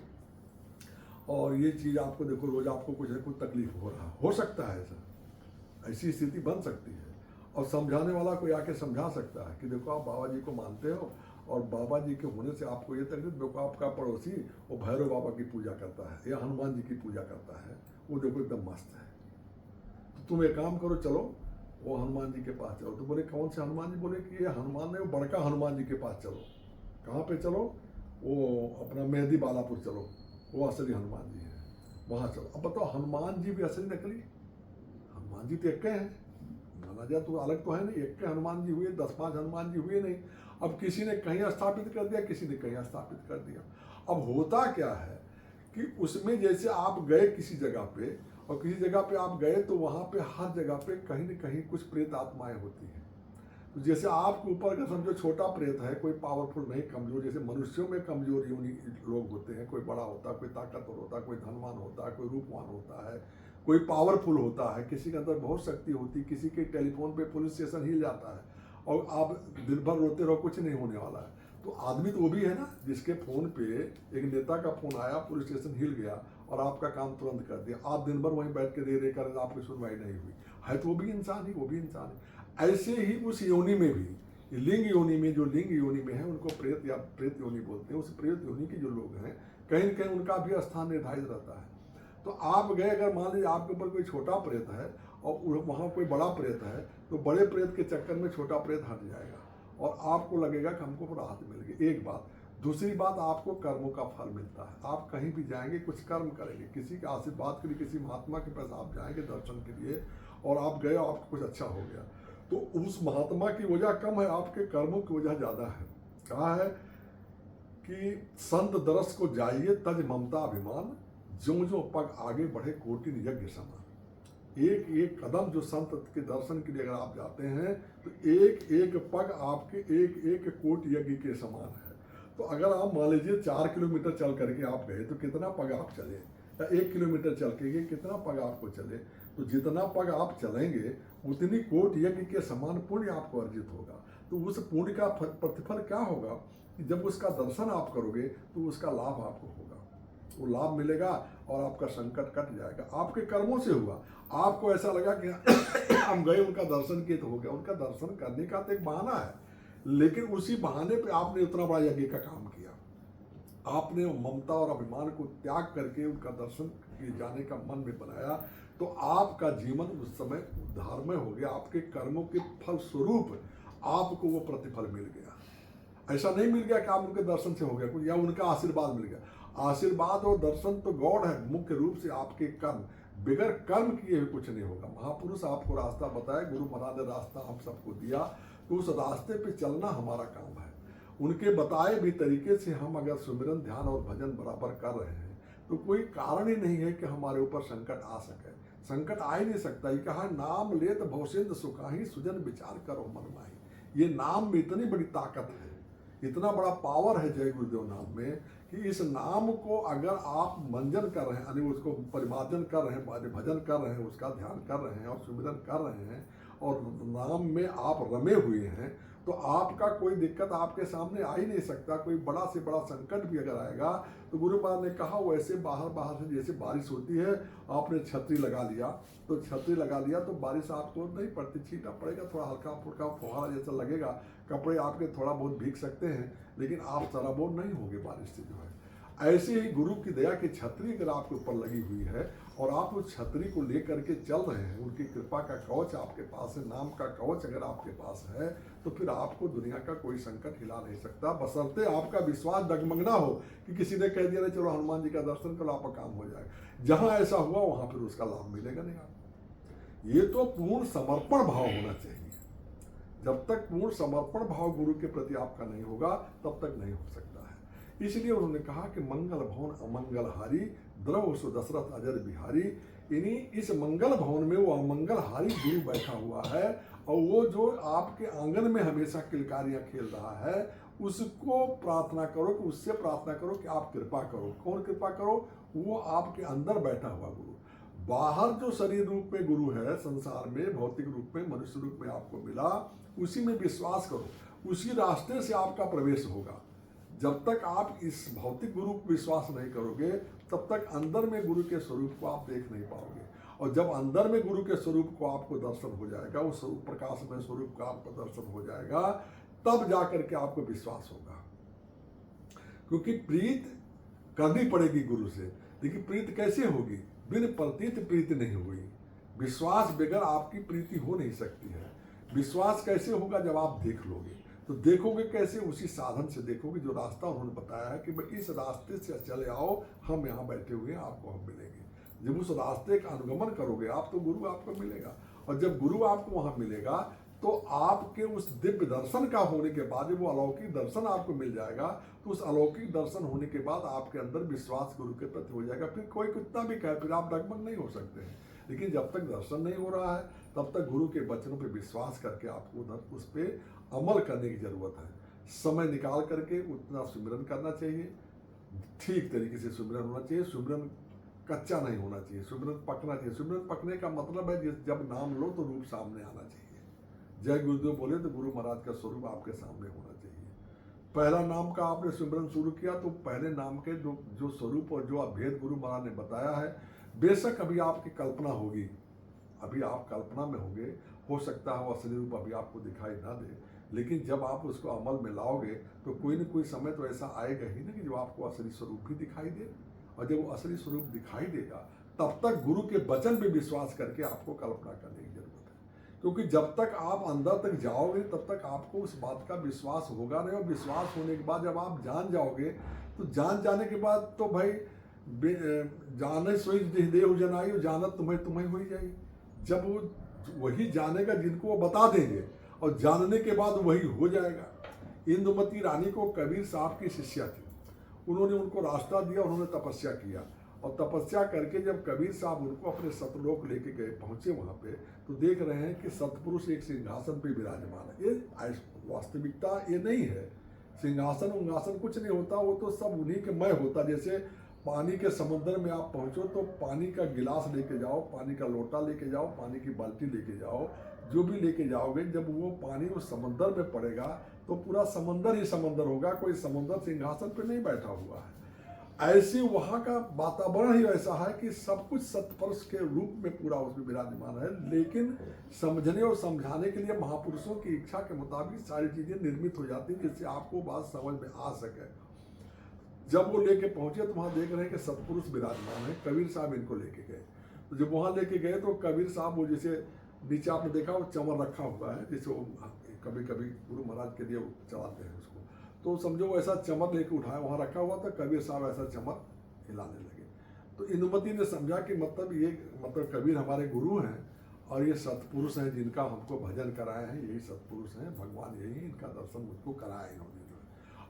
और ये चीज़ आपको देखो रोज आपको कुछ ना कुछ तकलीफ हो रहा, हो सकता है ऐसी स्थिति बन सकती है। और समझाने वाला कोई आके समझा सकता है कि देखो आप बाबा जी को मानते हो और बाबा जी के होने से आपको ये तकलीफ, देखो आपका पड़ोसी वो भैरव बाबा की पूजा करता है या हनुमान जी की पूजा करता है, वो देखो एकदम मस्त है, तो तुम एक काम करो, चलो वो हनुमान जी के पास चलो। तो बोले कौन से हनुमान जी? बोले कि ये हनुमान नहीं, वो बड़का हनुमान जी के पास चलो। कहाँ पे चलो? वो अपना मेहंदी बालापुर चलो, वो असली हनुमान जी है, वहाँ चलो। अब बताओ हनुमान जी भी असली नकली? हनुमान जी तो एक हैं, माना जाए तो अलग तो है नहीं, एक के हनुमान जी हुए, 10-5 हनुमान जी हुए नहीं। अब किसी ने कहीं स्थापित कर दिया, किसी ने कहीं स्थापित कर दिया। अब होता क्या है कि उसमें जैसे आप गए किसी जगह पे और किसी जगह पे आप गए तो वहाँ पे हर जगह पे कहीं न कहीं कुछ प्रेत आत्माएं होती हैं। तो जैसे आपके ऊपर का समझो छोटा प्रेत है, कोई पावरफुल नहीं, कमजोर, जैसे मनुष्यों में कमजोर योनि लोग होते हैं, कोई बड़ा होता है, कोई ताकतवर होता है, कोई धनवान होता है, कोई रूपवान होता है, कोई पावरफुल होता है, किसी के अंदर बहुत शक्ति होती है, किसी के टेलीफोन पे पुलिस स्टेशन हिल जाता है और आप दिन भर रोते रहो कुछ नहीं होने वाला है। तो आदमी तो वो भी है ना जिसके फोन पे एक नेता का फोन आया, पुलिस स्टेशन हिल गया और आपका काम तुरंत कर दिया, आप दिन भर वहीं बैठ के रे कर आपकी सुनवाई नहीं हुई है, तो वो भी इंसान ही, वो भी इंसान है। ऐसे ही उस योनि में भी, लिंग योनि में, जो लिंग योनि में है उनको प्रेत या प्रेत योनि बोलते हैं। उस प्रेत योनि के जो लोग हैं कहीं न कहीं उनका भी स्थान निर्धारित रहता है। तो आप गए, अगर मान लीजिए आपके ऊपर कोई छोटा प्रेत है और वहाँ कोई बड़ा प्रेत है, तो बड़े प्रेत के चक्कर में छोटा प्रेत हट जाएगा और आपको लगेगा कि हमको राहत मिल गई, एक बात। दूसरी बात, आपको कर्मों का फल मिलता है। आप कहीं भी जाएंगे कुछ कर्म करेंगे, किसी के आशीर्वाद के लिए, किसी महात्मा के पास आप जाएंगे दर्शन के लिए और आप गए, आपको कुछ अच्छा हो गया, तो उस महात्मा की वजह कम है, आपके कर्मों की वजह ज़्यादा है। कहा है कि संत दरस को जाइए तज ममता अभिमान, ज्यों ज्यों पग आगे बढ़े कोटि यज्ञ समान। एक एक कदम जो संत के दर्शन के लिए अगर आप जाते हैं तो एक एक पग आपके एक एक कोटि यज्ञ के समान है। तो अगर आप मान लीजिए 4 किलोमीटर चल करके आप गए तो कितना पग आप चले, या 1 किलोमीटर चल के कितना पग आपको चले, तो जितना पग आप चलेंगे उतनी कोटि यज्ञ के समान पुण्य आपको अर्जित होगा। तो उस पुण्य का प्रतिफल क्या होगा कि जब उसका दर्शन आप करोगे तो उसका लाभ आपको होगा, वो लाभ मिलेगा और आपका संकट कट जाएगा। आपके कर्मों से हुआ, आपको ऐसा लगा कि हम गए उनका दर्शन किए तो हो गया, उनका दर्शन करने का तो एक बहाना है, लेकिन उसी बहाने पे आपने उतना बड़ा यज्ञ का काम किया। आपने ममता और अभिमान को त्याग करके उनका दर्शन किए जाने का मन में बनाया, तो आपका जीवन उस समय उद्धारमय हो गया। आपके कर्मों के फल स्वरूप आपको वो प्रतिफल मिल गया। ऐसा नहीं मिल गया कि आप उनके दर्शन से हो गया कुछ, या उनका आशीर्वाद मिल गया। आशीर्वाद और दर्शन तो गॉड है, मुख्य रूप से आपके कर्म, बिगड़ कर्म किए हुए कुछ नहीं होगा। महापुरुष आपको रास्ता बताए, गुरु महाराज ने रास्ता हम सबको दिया, तो उस रास्ते पे चलना हमारा काम है। उनके बताए भी तरीके से हम अगर सुमिरन, ध्यान और भजन बराबर कर रहे हैं तो कोई कारण ही नहीं है कि हमारे ऊपर संकट आ सके। संकट आ ही नहीं सकता। ये कहा, नाम लेत भवसिंध सुखाही, सुजन विचार करो मन माही। ये नाम में इतनी बड़ी ताकत है, इतना बड़ा पावर है जय गुरुदेव नाम में कि इस नाम को अगर आप मंजन कर रहे हैं, यानी उसको परिमार्जन कर रहे हैं, भजन कर रहे हैं, उसका ध्यान कर रहे हैं और सुमिरन कर रहे हैं और नाम में आप रमे हुए हैं, तो आपका कोई दिक्कत आपके सामने आ ही नहीं सकता। कोई बड़ा से बड़ा संकट भी अगर आएगा तो गुरु महाराज ने कहा वैसे बाहर से जैसे बारिश होती है, आपने छतरी लगा लिया तो छतरी लगा लिया तो बारिश आपको नहीं पड़ती, छींटा पड़ेगा, थोड़ा हल्का फुल्का फुहारा जैसा लगेगा, कपड़े आपके थोड़ा बहुत भीग सकते हैं, लेकिन आप सराबोर नहीं होंगे बारिश से जो है। ऐसे ही गुरु की दया की छतरी अगर आपके ऊपर लगी हुई है और आप उस छतरी को लेकर के चल रहे हैं, उनकी कृपा का कवच आपके पास है, नाम का कवच अगर आपके पास है, तो फिर आपको दुनिया का कोई संकट हिला नहीं सकता, बशर्ते आपका विश्वास डगमग ना हो कि किसी ने कह दिया नहीं चलो हनुमान जी का दर्शन करो आपका काम हो जाएगा। जहां ऐसा हुआ वहां फिर उसका लाभ मिलेगा नहीं आपको। ये तो पूर्ण समर्पण भाव होना चाहिए। जब तक पूर्ण समर्पण भाव गुरु के प्रति आपका नहीं होगा तब तक नहीं हो सकता है। इसलिए उन्होंने कहा कि मंगल भवन अमंगलहारी द्रव सो दशरथ अजर बिहारी, इन्हीं इस मंगल भवन में वो अमंगलहारी गुरु बैठा हुआ है और वो जो आपके आंगन में हमेशा किलकारियां खेल रहा है उसको प्रार्थना करो कि उससे प्रार्थना करो कि आप कृपा करो। कौन कृपा करो? वो आपके अंदर बैठा हुआ गुरु। बाहर जो शरीर रूप में गुरु है संसार में, भौतिक रूप में, मनुष्य रूप में आपको मिला, उसी में विश्वास करो, उसी रास्ते से आपका प्रवेश होगा। जब तक आप इस भौतिक गुरु को विश्वास नहीं करोगे तब तक अंदर में गुरु के स्वरूप को आप देख नहीं पाओगे। और जब अंदर में गुरु के स्वरूप को आपको दर्शन हो जाएगा, उस स्वरूप प्रकाश में स्वरूप का आपको दर्शन हो जाएगा, तब जाकर के आपको विश्वास होगा। क्योंकि प्रीत करनी पड़ेगी गुरु से। देखिए प्रीत कैसे होगी? बिन प्रतीत प्रीति नहीं हुई। विश्वास बगैर आपकी प्रीति हो नहीं सकती है। विश्वास कैसे होगा? जब आप देख लोगे। तो देखोगे कैसे? उसी साधन से देखोगे जो रास्ता उन्होंने बताया है कि भाई इस रास्ते से चले आओ, हम यहाँ बैठे हुए हैं, आपको हम मिलेंगे। जब उस रास्ते का अनुगमन करोगे आप तो गुरु आपको मिलेगा, और जब गुरु आपको वहाँ मिलेगा तो आपके उस दिव्य दर्शन का होने के बाद जब वो अलौकिक दर्शन आपको मिल जाएगा तो उस अलौकिक दर्शन होने के बाद आपके अंदर विश्वास गुरु के प्रति हो जाएगा। फिर कोई कितना भी कहे फिर आप डगमग नहीं हो सकते हैं। लेकिन जब तक दर्शन नहीं हो रहा है तब तक गुरु के वचनों पे विश्वास करके आपको उधर उस पर अमल करने की जरूरत है। समय निकाल करके उतना सुमिरन करना चाहिए, ठीक तरीके से सुमिरन होना चाहिए। सुमिरन कच्चा नहीं होना चाहिए, सुमिरन पकना चाहिए। सुमिरन पकने का मतलब है जब नाम लो तो रूप सामने आना चाहिए। जय गुरुदेव बोले तो गुरु महाराज का स्वरूप आपके सामने होना चाहिए। पहला नाम का आपने सुमिरन शुरू किया तो पहले नाम के जो स्वरूप और जो अभेद गुरु महाराज ने बताया है, बेशक अभी आपकी कल्पना होगी, अभी आप कल्पना में होंगे, हो सकता है वो असली रूप अभी आपको दिखाई ना दे, लेकिन जब आप उसको अमल में लाओगे तो कोई न कोई समय तो ऐसा आएगा ही ना कि जो आपको असली स्वरूप भी दिखाई दे। और जब वो असली स्वरूप दिखाई देगा तब तक गुरु के वचन पे विश्वास करके आपको कल्पना करने की जरूरत है। क्योंकि जब तक आप अंदर तक जाओगे तब तक आपको उस बात का विश्वास होगा नहीं, और विश्वास होने के बाद जब आप जान जाओगे तो जान जाने के बाद तो भाई जाने सोई देह जनाई, जानत तुम्हें हो ही जाएगी। जब वो वही जानेगा जिनको वो बता देंगे, और जानने के बाद वही हो जाएगा। इंदुमती रानी को कबीर साहब की शिष्या थी, उन्होंने उनको रास्ता दिया, उन्होंने तपस्या किया, और तपस्या करके जब कबीर साहब उनको अपने सतलोक लेके गए, पहुंचे वहां पे, तो देख रहे हैं कि सतपुरुष एक सिंहासन पे विराजमान है। ये वास्तविकता ये नहीं है। सिंहासन उंगासन कुछ नहीं होता, वो तो सब उन्हीं के मय होता। जैसे पानी के समुद्र में आप पहुंचो तो पानी का गिलास लेके जाओ, पानी का लोटा लेके जाओ, पानी की बाल्टी लेके जाओ, जो भी लेके जाओगे, जब वो पानी उस समंदर में पड़ेगा तो पूरा समंदर ही समंदर होगा, कोई समुद्र सिंहासन पे नहीं बैठा हुआ है। ऐसे वहाँ का वातावरण ही ऐसा है कि सब कुछ सत्पुरुष के रूप में पूरा उसमें विराजमान है। लेकिन समझने और समझाने के लिए महापुरुषों की इच्छा के मुताबिक सारी चीजें निर्मित हो जाती हैं जिससे आपको बात समझ में आ सके। जब वो लेके पहुंचे तो वहां देख रहे हैं कि सत्पुरुष विराजमान है, कबीर साहब इनको लेके गए। तो जब वहां लेके गए तो कबीर साहब वो जैसे नीचे आपने देखा वो चमर रखा हुआ है, जैसे वो कभी कभी गुरु महाराज के लिए चलाते हैं उसको, तो समझो वो ऐसा चमर लेके उठाया, वहां रखा हुआ था, कबीर साहब ऐसा चमर हिलाने लगे। तो इंदुमती ने समझा कि मतलब कबीर हमारे गुरु हैं और ये सत्पुरुष हैं जिनका हमको भजन कराए हैं, यही सत्पुरुष हैं, भगवान यही, इनका दर्शन मुझको कराया इन्होंने।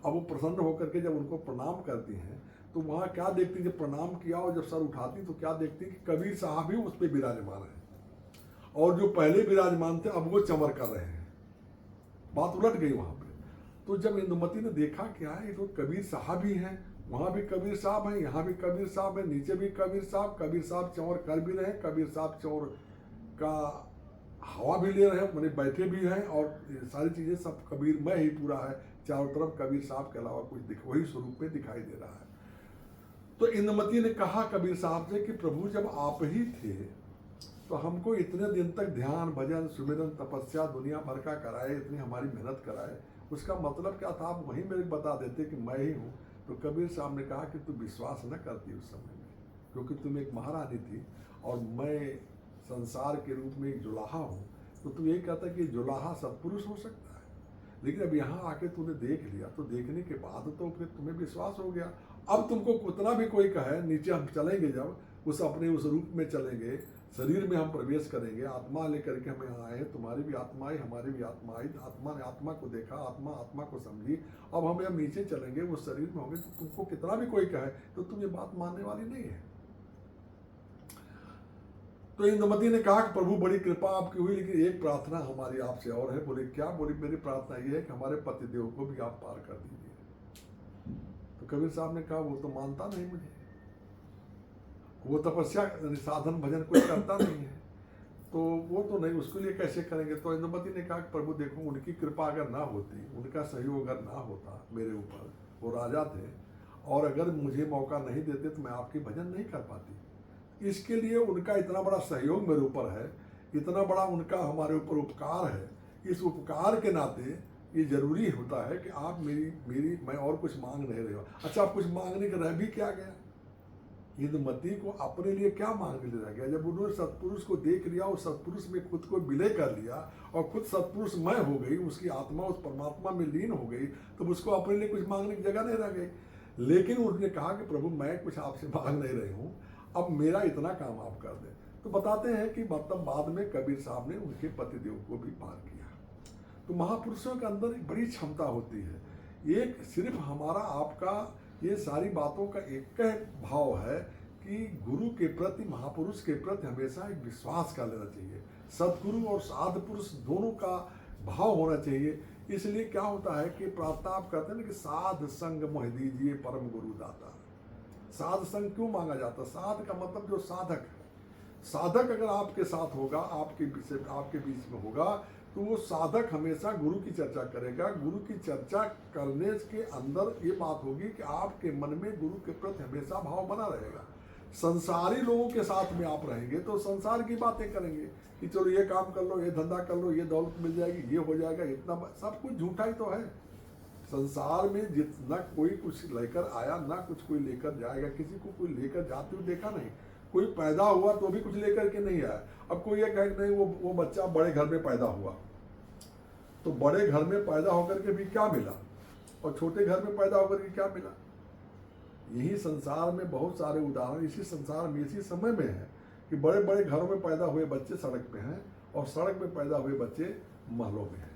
अब वो प्रसन्न होकर के जब उनको प्रणाम करती हैं तो वहाँ क्या देखती, जब प्रणाम किया और जब सर उठाती तो क्या देखती कि कबीर साहब ही उस पर विराजमान है, और जो पहले विराजमान थे अब वो चमर कर रहे हैं। बात उलट गई वहां पे। तो जब इंदुमती ने देखा क्या है, ये तो कबीर साहब ही हैं, वहाँ भी कबीर साहब हैं, यहाँ भी कबीर साहब हैं, नीचे भी कबीर साहब चौर कर भी रहे हैं, कबीर साहब चौर का हवा भी ले रहे हैं, मैंने बैठे भी हैं, और ये सारी चीज़ें सब कबीर में ही पूरा है। चारों तरफ कबीर साहब के अलावा कुछ वही स्वरूप में दिखाई दे रहा है। तो इंद्रमती ने कहा कबीर साहब से कि प्रभु जब आप ही थे तो हमको इतने दिन तक ध्यान भजन सुमिरन तपस्या दुनिया भर का कराए, इतनी हमारी मेहनत कराए, उसका मतलब क्या था? आप वहीं मेरे बता देते कि मैं ही हूँ। तो कबीर साहब ने कहा कि तू विश्वास न करती उस समय में, क्योंकि तुम एक महारानी थी और मैं संसार के रूप में एक जुलाहा हूँ। तो तू यही कहता कि जुलाहा सत्पुरुष हो सकता है, लेकिन अब यहाँ आके तूने देख लिया, तो देखने के बाद तो फिर तुम्हें विश्वास हो गया। अब तुमको कितना भी कोई कहे, नीचे हम चलेंगे, जब उस अपने उस रूप में चलेंगे, शरीर में हम प्रवेश करेंगे, आत्मा लेकर के हम यहाँ आए, तुम्हारी भी आत्मा आई, हमारी भी आत्मा आई, आत्मा ने आत्मा को देखा, आत्मा आत्मा को समझी, अब हम यहाँ नीचे चलेंगे, उस शरीर में होंगे, तो तुमको कितना भी कोई कहे तो तुम ये बात मानने वाली नहीं है। तो इंद्रमती ने कहा कि प्रभु बड़ी कृपा आपकी हुई, लेकिन एक प्रार्थना हमारी आपसे और है। बोले क्या? बोली मेरी प्रार्थना ये है कि हमारे पतिदेव को भी आप पार कर दीजिए। तो कबीर साहब ने कहा वो तो मानता नहीं मुझे, वो तपस्या साधन भजन कोई करता नहीं है, तो वो तो नहीं, उसके लिए कैसे करेंगे? तो इंद्रमती ने कहा कि प्रभु देखो, उनकी कृपा अगर ना होती, उनका सहयोग अगर ना होता मेरे ऊपर, वो राजा थे, और अगर मुझे मौका नहीं देते तो मैं आपकी भजन नहीं कर पाती। इसके लिए उनका इतना बड़ा सहयोग मेरे ऊपर है, इतना बड़ा उनका हमारे ऊपर उपकार है। इस उपकार के नाते ये जरूरी होता है कि आप मेरी मैं और कुछ मांग नहीं रहे हो। अच्छा, आप कुछ मांगने का रह भी क्या गया? इंद्रमती को अपने लिए क्या मांगने ले रह गया? जब उन्होंने सत्पुरुष को देख लिया और सत्पुरुष में खुद को विलय कर लिया और खुद सत्पुरुष मय हो गई, उसकी आत्मा उस परमात्मा में लीन हो गई, तो उसको अपने लिए कुछ मांगने की जगह नहीं रह गई। लेकिन उन्होंने कहा कि प्रभु मैं कुछ आपसे मांग नहीं रही हूँ, अब मेरा इतना काम आप कर दें। तो बताते हैं कि मतलब बाद में कबीर साहब ने उनके पतिदेव को भी पार किया। तो महापुरुषों के अंदर एक बड़ी क्षमता होती है। एक सिर्फ हमारा आपका ये सारी बातों का एक भाव है कि गुरु के प्रति, महापुरुष के प्रति हमेशा एक विश्वास कर लेना चाहिए। सदगुरु और साध पुरुष दोनों का भाव होना चाहिए। इसलिए क्या होता है कि प्रार्थना आप करते हैं ना कि साध संग मोह दीजिए परम गुरु दाता। साध संग क्यों मांगा जाता? साध का मतलब जो साधक है। साधक अगर आपके साथ होगा, आपके बीच में होगा, तो वो साधक हमेशा गुरु की चर्चा करेगा। गुरु की चर्चा करने के अंदर ये बात होगी कि आपके मन में गुरु के प्रति हमेशा भाव बना रहेगा। संसारी लोगों के साथ में आप रहेंगे तो संसार की बातें करेंगे कि चलो ये काम कर लो, ये धंधा कर लो, ये दौलत मिल जाएगी, ये हो जाएगा, इतना सब कुछ झूठा ही तो है। संसार में जितना कोई कुछ लेकर आया, ना कुछ कोई लेकर जाएगा। किसी को कोई लेकर जाते हुए देखा नहीं। कोई पैदा हुआ तो भी कुछ लेकर के नहीं आया। अब कोई ये कहे नहीं वो बच्चा बड़े घर में पैदा हुआ, तो बड़े घर में पैदा होकर के भी क्या मिला, और छोटे घर में पैदा होकर के क्या मिला? यही संसार में बहुत सारे उदाहरण इसी संसार में, इसी समय में है कि बड़े बड़े घरों में पैदा हुए बच्चे सड़क पे हैं, और सड़क में पैदा हुए बच्चे महलों में हैं।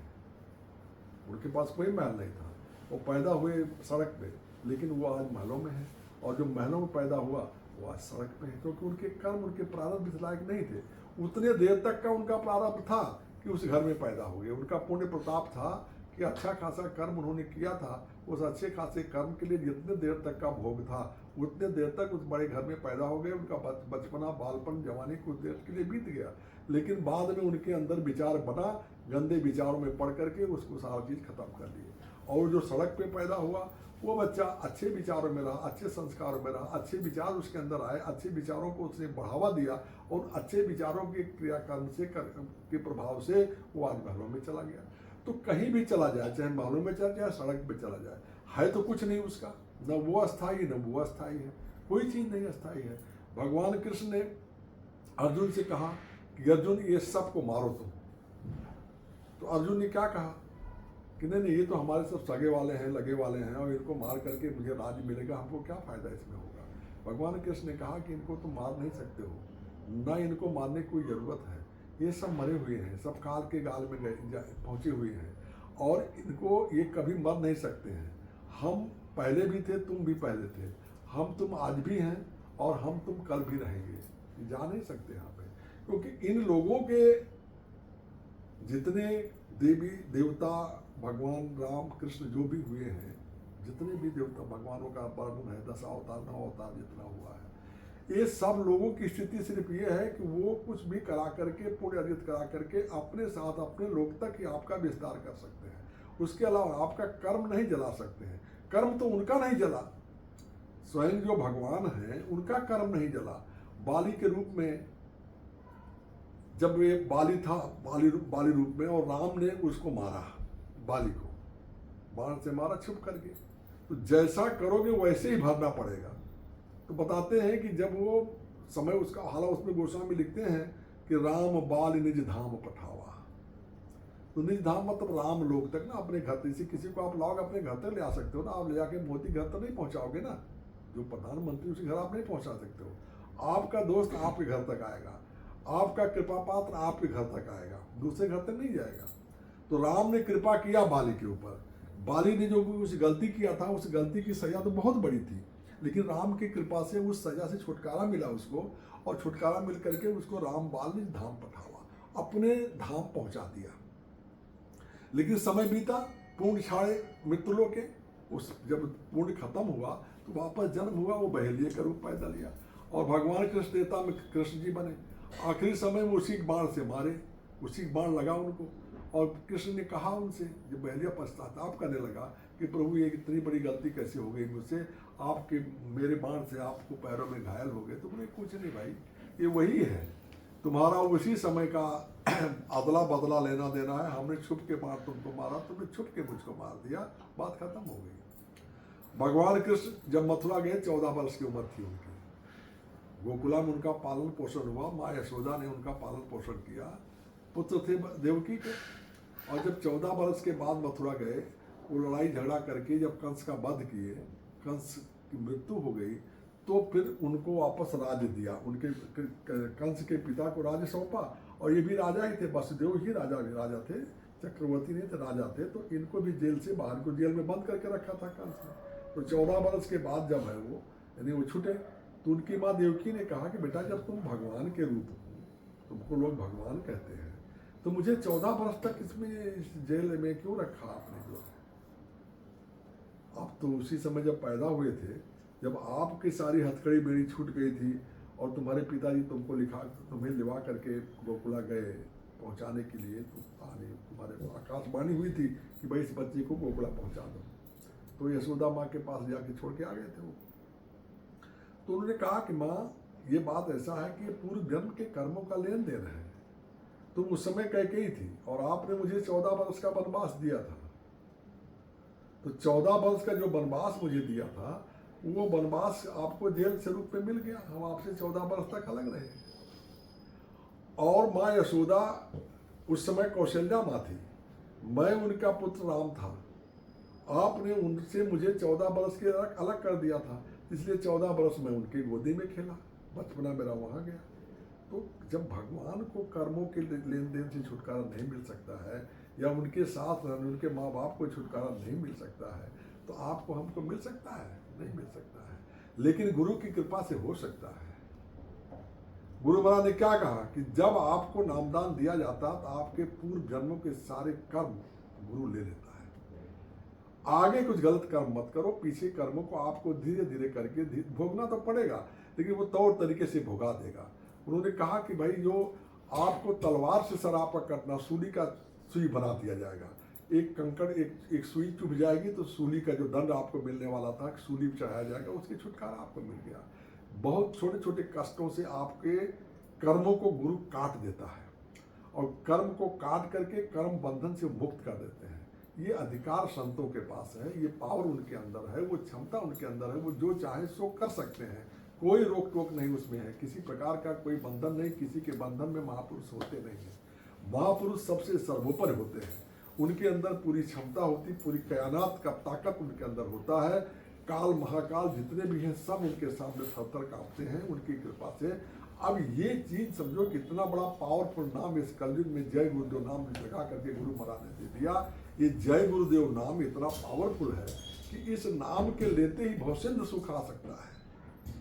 उनके पास कोई महल नहीं था, वो पैदा हुए सड़क पे, लेकिन वो आज महलों में है। और जो महलों में पैदा हुआ वो आज सड़क पे है, क्योंकि उनके कर्म, उनके प्रारब्ध इस लायक नहीं थे। उतने देर तक का उनका प्रारब्ध था कि उस घर में पैदा हो गए। उनका पुण्य प्रताप था कि अच्छा खासा कर्म उन्होंने किया था। उस अच्छे खासे कर्म के लिए जितने देर तक का भोग था, उतने देर तक उस बड़े घर में पैदा हो गए। उनका बचपना, बालपन, जवानी कुछ देर के लिए बीत गया, लेकिन बाद में उनके अंदर विचार बना, गंदे विचारों में पड़ करके उसको सारा चीज़ खत्म कर दिए। और जो सड़क पे पैदा हुआ वो बच्चा अच्छे विचारों में रहा, अच्छे संस्कारों में रहा, अच्छे विचार उसके अंदर आए, अच्छे विचारों को उसने बढ़ावा दिया, और अच्छे विचारों के क्रियाकर्म से के प्रभाव से वो आज महलों में चला गया। तो कहीं भी चला जाए, चाहे महलों में चला जाए, सड़क पे चला जाए, है तो कुछ नहीं उसका, न वो अस्थाई न वो अस्थाई है, कोई चीज़ नहीं अस्थाई है। भगवान कृष्ण ने अर्जुन से कहा कि अर्जुन ये सबको मारो तुम। तो अर्जुन ने क्या कहा कि नहीं ये तो हमारे सब सगे वाले हैं, लगे वाले हैं, और इनको मार करके मुझे राज्य मिलेगा, हमको क्या फ़ायदा इसमें होगा। भगवान कृष्ण ने कहा कि इनको तुम मार नहीं सकते हो, ना इनको मारने की कोई ज़रूरत है। ये सब मरे हुए हैं, सब काल के गाल में पहुँचे हुए हैं, और इनको ये कभी मर नहीं सकते हैं। हम पहले भी थे, तुम भी पहले थे, हम तुम आज भी हैं, और हम तुम कल भी रहेंगे। जा नहीं सकते यहाँ पे, क्योंकि इन लोगों के जितने देवी देवता, भगवान राम कृष्ण जो भी हुए हैं, जितने भी देवता भगवानों का वर्णन है, 10 अवतार 9 अवतार जितना हुआ है, ये सब लोगों की स्थिति सिर्फ ये है कि वो कुछ भी करा करके, पुण्य अर्जित करा करके अपने साथ अपने लोक तक ही आपका विस्तार कर सकते हैं। उसके अलावा आपका कर्म नहीं जला सकते हैं। कर्म तो उनका नहीं जला, स्वयं जो भगवान है उनका कर्म नहीं जला। बाली के रूप में जब वे बाली था, बाली रूप में, और राम ने उसको मारा, बाली को बाण से मारा छुप करके। तो जैसा करोगे वैसे ही भरना पड़ेगा। तो बताते हैं कि जब वो समय उसका हाला, उसमें गोस्वामी लिखते हैं कि राम बाल निज धाम पठावा। तो निज धाम मतलब राम लोग तक ना, अपने घर। इसी किसी को आप लाओगे अपने घर तक ले आ सकते हो ना, आप ले जाके मोदी घर तक नहीं पहुंचाओगे ना। जो प्रधानमंत्री उसी घर आप नहीं पहुंचा सकते हो। आपका दोस्त आपके घर तक आएगा, आपका कृपा पात्र आपके घर तक आएगा, दूसरे घर तक नहीं जाएगा। तो राम ने कृपा किया बाली के ऊपर। बाली ने जो उस गलती किया था, उस गलती की सजा तो बहुत बड़ी थी, लेकिन राम की कृपा से उस सजा से छुटकारा मिला उसको, और छुटकारा मिल करके उसको राम बाल निज धाम पठावा, अपने धाम पहुंचा दिया। लेकिन समय बीता, पूर्ण छाड़े मृत्युलोक के। उस जब पूर्ण खत्म हुआ तो वापस जन्म हुआ, वो बहेलिए का रूप पैदा लिया, और भगवान कृष्ण देवता में कृष्ण जी बने। आखिरी समय में उसी बाण से मारे, उसी बाण लगा उनको, और कृष्ण ने कहा उनसे, जब बहेलिया पश्चाताप करने लगा कि प्रभु ये इतनी बड़ी गलती कैसे हो गई मुझसे, आपके मेरे बाण से आपको पैरों में घायल हो गए। तो बोले कुछ नहीं भाई, ये वही है, तुम्हारा उसी समय का अदला बदला लेना देना है। हमने छुप के बाण तुमको मारा, तुमने छुप के मुझको मार दिया, बात खत्म हो गई। भगवान कृष्ण जब मथुरा गए 14 वर्ष की उम्र थी उनकी। गोकुला में उनका पालन पोषण हुआ, माँ यशोदा ने उनका पालन पोषण किया, पुत्र थे देवकी के। और जब 14 वर्ष के बाद मथुरा गए, वो लड़ाई झगड़ा करके जब कंस का वध किए, कंस की मृत्यु हो गई, तो फिर उनको वापस राज्य दिया। उनके कंस के पिता को राज्य सौंपा, और ये भी राजा ही थे, वसुदेव ही राजा थे, चक्रवर्ती नहीं थे, राजा थे। तो इनको भी जेल से बाहर को जेल में बंद करके रखा था कंस ने। तो 14 वर्ष के बाद जब है वो, यानी वो छूटे, तो उनकी माँ देवकी ने कहा कि बेटा जब तुम भगवान के रूप हो, तुमको लोग भगवान कहते हैं, तो मुझे 14 वर्ष तक इसमें इस जेल में क्यों रखा आपने? जो आप तो उसी समय जब पैदा हुए थे, जब आपकी सारी हथकड़ी मेरी छूट गई थी, और तुम्हारे पिताजी तुमको तुम्हें लिवा करके गोकुला गए पहुंचाने के लिए, तो तुम्हारे आकाशवाणी हुई थी कि भाई इस बच्चे को गोकुला पहुंचा दो। तो यशोदा माँ के पास जाके छोड़ के आ गए थे वो। तो उन्होंने कहा कि माँ, ये बात ऐसा है कि पूर्व जन्म के कर्मों का लेन देन है। तुम उस समय कैकेयी थी, और आपने मुझे 14 वर्ष का वनवास दिया था। तो 14 वर्ष का जो वनवास मुझे दिया था, वो वनवास आपको जेल से रूप में मिल गया। हम आपसे 14 वर्ष तक अलग रहे। और माँ यशोदा उस समय कौशल्या माँ थी, मैं उनका पुत्र राम था। आपने उनसे मुझे 14 वर्ष के अलग कर दिया था, इसलिए 14 वर्ष मैं उनकी गोदी में खेला, बचपना मेरा वहाँ गया। तो जब भगवान को कर्मों के लेन देन से छुटकारा नहीं मिल सकता है, या उनके साथ उनके माँ बाप को छुटकारा नहीं मिल सकता है, तो आपको हमको मिल सकता है? नहीं मिल सकता है। लेकिन गुरु की कृपा से हो सकता है। गुरु महाराज ने क्या कहा कि जब आपको नामदान दिया जाता तो आपके पूर्व जन्मों के सारे कर्म गुरु ले लेता है। आगे कुछ गलत कर्म मत करो, पीछे कर्मों को आपको धीरे धीरे करके भोगना तो पड़ेगा, लेकिन वो तौर तरीके से भोगा देगा। उन्होंने कहा कि भाई जो आपको तलवार से सरापा करना, सूली का सुई बना दिया जाएगा। एक कंकड़ एक सुई चुभ जाएगी तो सूली का जो दंड आपको मिलने वाला था, सूली पर चढ़ाया जाएगा, उसकी छुटकारा आपको मिल गया। बहुत छोटे छोटे कष्टों से आपके कर्मों को गुरु काट देता है, और कर्म को काट करके कर्म बंधन से मुक्त कर देते हैं। ये अधिकार संतों के पास है, ये पावर उनके अंदर है, वो क्षमता उनके अंदर है, वो जो चाहे सो कर सकते हैं। कोई रोक टोक नहीं उसमें है, किसी प्रकार का कोई बंधन नहीं, किसी के बंधन में महापुरुष होते नहीं हैं। महापुरुष सबसे सर्वोपरि होते हैं, उनके अंदर पूरी क्षमता होती, पूरी कायनात का ताकत उनके अंदर होता है। काल महाकाल जितने भी हैं सब उनके सामने थर-थर कांपते हैं उनकी कृपा से। अब ये चीज समझो कितना बड़ा पावरफुल नाम इस कलयुग में जय गुरुदेव नाम लगा करके गुरु महाराज ने दे दिया। ये जय गुरुदेव नाम इतना पावरफुल है कि इस नाम के लेते ही भवसिंधु सुख आ सकता है।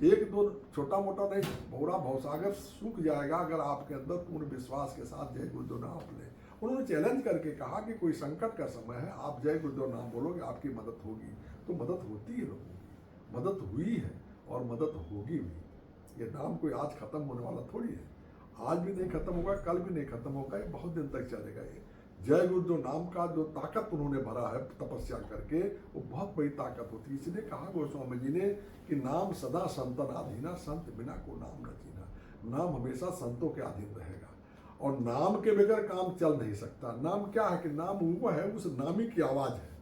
एक दो छोटा मोटा नहीं, पूरा भवसागर सूख जाएगा अगर आपके अंदर पूर्ण विश्वास के साथ जय गुरुदेव नाम ले। उन्होंने चैलेंज करके कहा कि कोई संकट का समय है, आप जय गुरुदेव नाम बोलोगे, आपकी मदद होगी। तो मदद होती है लोगों की, मदद हुई है और मदद होगी भी। ये नाम कोई आज खत्म होने वाला थोड़ी है, आज भी नहीं खत्म होगा, कल भी नहीं खत्म होगा, ये बहुत दिन तक चलेगा। ये जय गुरुदेव नाम का जो ताकत उन्होंने भरा है तपस्या करके, वो बहुत बड़ी ताकत होती है। इसलिए कहा गोस्वामी जी ने कि नाम सदा संतन अधीना, संत बिना को नाम न जीना। नाम हमेशा संतों के अधीन रहेगा और नाम के बगैर काम चल नहीं सकता। नाम क्या है कि नाम वो है, उस नामी की आवाज है।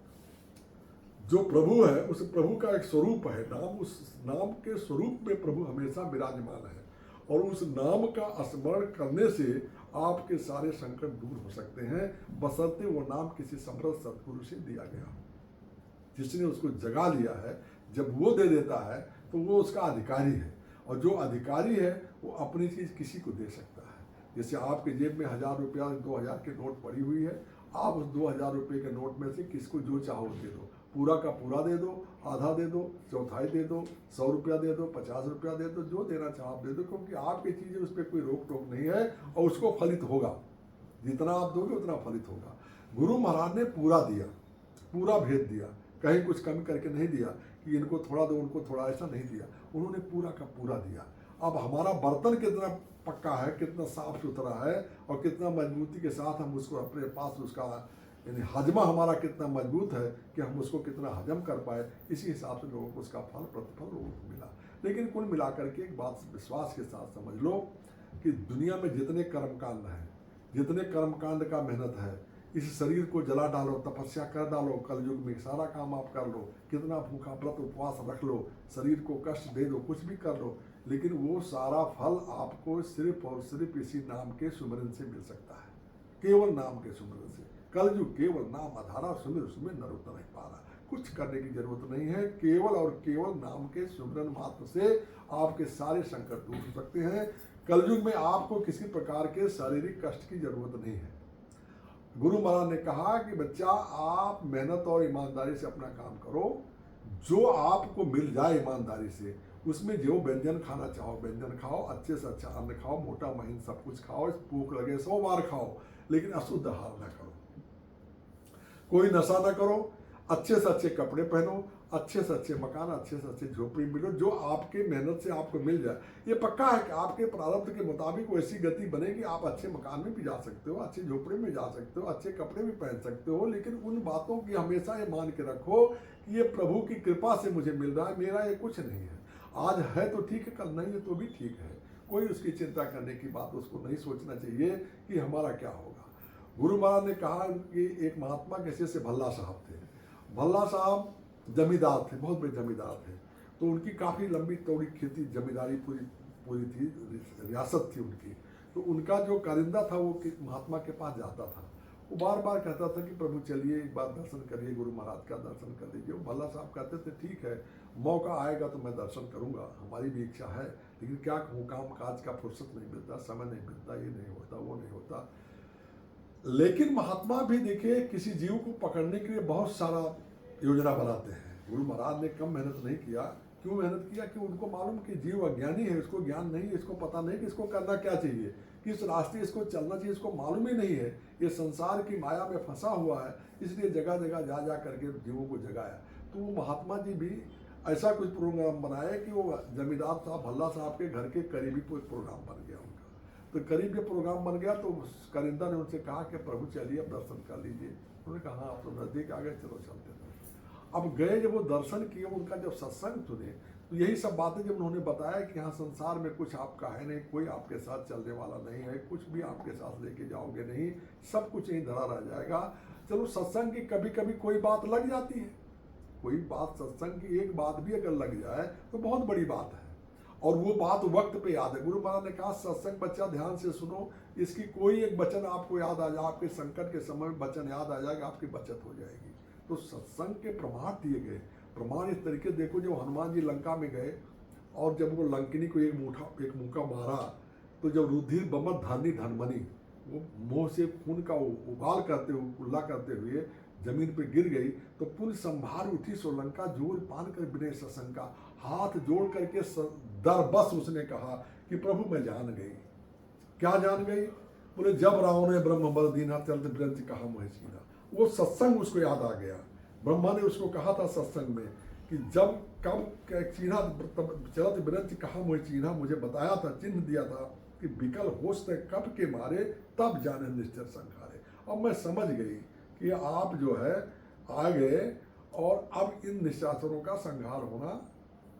जो प्रभु है उस प्रभु का एक स्वरूप है नाम, उस नाम के स्वरूप में प्रभु हमेशा विराजमान है और उस नाम का स्मरण करने से आपके सारे संकट दूर हो सकते हैं, बशर्ते वो नाम किसी समर्थ सदगुरु से दिया गया, जिसने उसको जगा लिया है। जब वो दे देता है तो वो उसका अधिकारी है, और जो अधिकारी है वो अपनी चीज किसी को दे सकता है। जैसे आपके जेब में 1000 रुपया 2000 के नोट पड़ी हुई है, आप उस 2000 रुपये के नोट में से किसको जो चाहो दे दो, पूरा का पूरा दे दो, आधा दे दो, चौथाई दे दो, 100 रुपया दे दो, 50 रुपया दे दो, जो देना चाहो आप दे दो, क्योंकि आपकी चीज़ें उस पर कोई रोक टोक नहीं है और उसको फलित होगा। जितना आप दोगे उतना फलित होगा। गुरु महाराज ने पूरा दिया, पूरा भेद दिया, कहीं कुछ कमी करके नहीं दिया कि इनको थोड़ा दो उनको थोड़ा, ऐसा नहीं दिया। उन्होंने पूरा का पूरा दिया। अब हमारा बर्तन कितना पक्का है, कितना साफ सुथरा है और कितना मजबूती के साथ हम उसको अपने पास, उसका यानी हजमा हमारा कितना मजबूत है कि हम उसको कितना हजम कर पाए, इसी हिसाब से लोगों को उसका फल प्रतिफल लोगों को मिला। लेकिन कुल मिलाकर के एक बात विश्वास के साथ समझ लो कि दुनिया में जितने कर्मकांड हैं, जितने कर्मकांड का मेहनत है, इस शरीर को जला डालो, तपस्या कर डालो, कलयुग में सारा काम आप कर लो, कितना भूखा व्रत उपवास रख लो, शरीर को कष्ट दे दो, कुछ भी कर लो, लेकिन वो सारा फल आपको सिर्फ और सिर्फ इसी नाम के सुमिरन से मिल सकता है, केवल नाम के सुमिरन से। कलयुग केवल नाम आधारा, सुमिर सुमिर नर उतर नहीं पा रहा। कुछ करने की जरूरत नहीं है, केवल और केवल नाम के सुमिरन मात्र से आपके सारे संकट दूर हो सकते हैं। कलयुग में आपको किसी प्रकार के शारीरिक कष्ट की जरूरत नहीं है। गुरु महाराज ने कहा कि बच्चा आप मेहनत और ईमानदारी से अपना काम करो, जो आपको मिल जाए ईमानदारी से, उसमें जो व्यंजन खाना चाहो व्यंजन खाओ, अच्छे से अच्छा अन्न खाओ, मोटा महीन सब कुछ खाओ, भूख लगे 100 बार खाओ, लेकिन अशुद्ध आहार न करो, कोई नशा न करो, अच्छे से अच्छे कपड़े पहनो, अच्छे से अच्छे मकान, अच्छे से अच्छे झोपड़ी मिलो, जो आपके मेहनत से आपको मिल जाए। ये पक्का है कि आपके प्रारब्ध के मुताबिक वैसी गति बनेगी, आप अच्छे मकान में भी जा सकते हो, अच्छे झोपड़े में जा सकते हो, अच्छे कपड़े भी पहन सकते हो, लेकिन उन बातों की हमेशा ये मान के रखो कि ये प्रभु की कृपा से मुझे मिल रहा है, मेरा ये कुछ नहीं है। आज है तो ठीक है, कल नहीं है तो भी ठीक है। कोई उसकी चिंता करने की बात उसको नहीं सोचना चाहिए कि हमारा क्या होगा। गुरु महाराज ने कहा कि एक महात्मा के शिष्य भल्ला साहब थे। भल्ला साहब जमींदार थे, बहुत बड़े जमींदार थे। तो उनकी काफ़ी लंबी चौड़ी खेती जमींदारी पूरी थी, रियासत थी उनकी। तो उनका जो कारिंदा था वो महात्मा के पास जाता था, वो बार बार कहता था कि प्रभु चलिए एक बार दर्शन करिए, गुरु महाराज का दर्शन कर लीजिए। भल्ला साहब कहते थे ठीक है, मौका आएगा तो मैं दर्शन करूंगा, हमारी भी इच्छा है, लेकिन क्या कहूँ काम काज का फुर्सत नहीं मिलता, समय नहीं मिलता, ये नहीं होता वो नहीं होता। लेकिन महात्मा भी देखिए किसी जीव को पकड़ने के लिए बहुत सारा योजना बनाते हैं। गुरु महाराज ने कम मेहनत नहीं किया। क्यों मेहनत किया? कि उनको मालूम कि जीव अज्ञानी है, इसको ज्ञान नहीं है, इसको पता नहीं कि इसको करना क्या चाहिए, किस रास्ते इसको चलना चाहिए, इसको मालूम ही नहीं है। ये संसार की माया में फंसा हुआ है, इसलिए जगह जगह जा जा करके जीवों को जगाया। तो वो महात्मा जी भी ऐसा कुछ प्रोग्राम बनाए कि वो जमींदार साहब भल्ला साहब के घर के करीबी प्रोग्राम बन गया उनका। तो करीब ये प्रोग्राम बन गया तो कारिंदा ने उनसे कहा कि प्रभु चलिए अब दर्शन कर लीजिए। उन्होंने कहा हाँ आप तो नज़दीक आ गए, चलो चलते थे। अब गए, जब वो दर्शन किए, उनका जब सत्संग सुने, तो यही सब बातें जब उन्होंने बताया कि हाँ संसार में कुछ आपका है नहीं, कोई आपके साथ चलने वाला नहीं है, कुछ भी आपके साथ लेके जाओगे नहीं, सब कुछ यहीं धरा रह जाएगा। चलो सत्संग की कभी कभी कोई बात लग जाती है, कोई बात सत्संग की एक बात भी अगर लग जाए तो बहुत बड़ी बात है, और वो बात वक्त पे याद है। गुरु महाराज ने कहा सत्संग बच्चा ध्यान से सुनो, इसकी कोई एक वचन आपको याद आ जाए, आपके संकट के समय में वचन याद आ जाएगा, आपकी बचत हो जाएगी। तो सत्संग के प्रमाण दिए गए। प्रमाण इस तरीके देखो, जब हनुमान जी लंका में गए और जब वो लंकिनी को एक मुक्का मारा, तो जब रुधिर बमत धानी धनमनी, वो मुंह से खून का उबाल करते हुए, कुल्ला करते हुए जमीन पे गिर गई, तो पुण्य संभार उठी सोलंका, जोर पान कर बिने सशंका, हाथ जोड़ करके दर बस उसने कहा कि प्रभु मैं जान गई। क्या जान गई? बोले जब रावण ने ब्रह्म बर दीना चलते ब्रंज कहा मोह चीना। वो सत्संग उसको याद आ गया। ब्रह्मा ने उसको कहा था सत्संग में कि जब कब चीन्हा चलत ब्रंज कहा मोह चीन्हा, मुझे बताया था, चिन्ह दिया था कि विकल होश ते कब के मारे तब जाने निश्चर संहारे। अब मैं समझ गई कि आप जो है आ गए और अब इन निशाचरों का संहार होना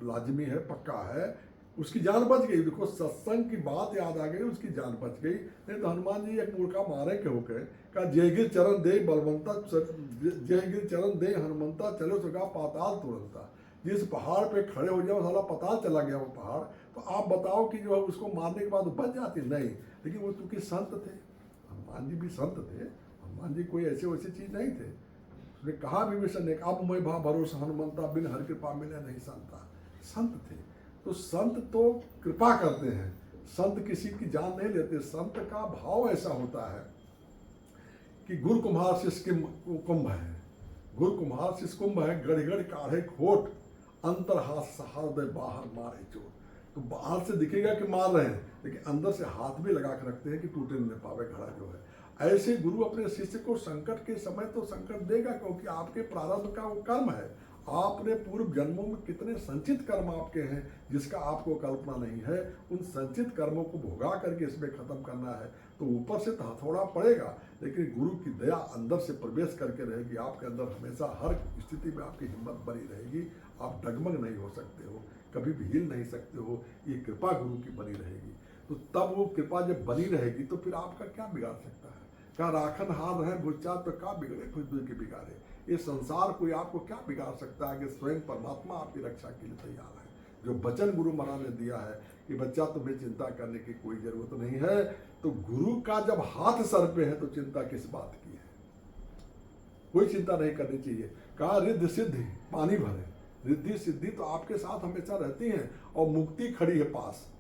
लाजमी है, पक्का है। उसकी जान बच गई। देखो सत्संग की बात याद आ गई, उसकी जान बच गई। नहीं तो हनुमान जी एक मूर्खा मारे के होके कहा जयगिर चरण दे बलवंता, जयगिर चरण दे हनुमंता, चलो सका पाताल तुरंता। जिस पहाड़ पे खड़े हो जाओ साला पताल चला गया वो पहाड़, तो आप बताओ कि जो है उसको मारने के बाद बच जाती? नहीं। लेकिन वो चूंकि संत थे, हनुमान जी भी संत थे, हनुमान जी कोई ऐसे वैसे चीज नहीं थे। उसने कहा विभीषण ने, अब मैं भा भरोसा हनुमंता, बिन हर कृपा मिले नहीं संता। संत थे। तो संत तो कृपा करते हैं, संत किसी की जान नहीं लेते। संत का भाव ऐसा होता है कि गुरु कुम्हार शिष्य कुंभ है, गुरु कुम्हार शिष्य कुंभ है, गढ़ गढ़ काढ़े खोट, अंतर हाथ सहारदय बाहर मारे चोट। तो बाहर से दिखेगा कि मार रहे हैं, लेकिन अंदर से हाथ भी लगा के रखते हैं कि टूटे न पावे घड़ा जो है। ऐसे गुरु अपने शिष्य को संकट के समय तो संकट देगा, क्योंकि आपके प्रारंभ का वो कर्म है। आपने पूर्व जन्मों में कितने संचित कर्म आपके हैं जिसका आपको कल्पना नहीं है। उन संचित कर्मों को भोगा करके इसमें खत्म करना है। तो ऊपर से तो हथौड़ा पड़ेगा, लेकिन गुरु की दया अंदर से प्रवेश करके रहेगी। आपके अंदर हमेशा हर स्थिति में आपकी हिम्मत बनी रहेगी। आप डगमग नहीं हो सकते हो, कभी भी हिल नहीं सकते हो। ये कृपा गुरु की बनी रहेगी। तो तब वो कृपा जब बनी रहेगी तो फिर आपका क्या बिगाड़ सकता है? क्या राखन हार रहे बुच्चा तो क्या बिगड़े खुद के बिगाड़े। ये संसार कोई आपको क्या बिगाड़ सकता है कि स्वयं परमात्मा आपकी रक्षा के लिए तैयार है। जो वचन गुरु महाराज ने दिया है कि बच्चा तुम्हें चिंता करने की कोई जरूरत नहीं है, तो गुरु का जब हाथ सर पे है तो चिंता किस बात की है? कोई चिंता नहीं करनी चाहिए। कहा रिद्धि सिद्धि पानी भरे, रिद्धि सिद्धि तो आपके साथ हमेशा रहती हैं और मुक्ति खड़ी है पास।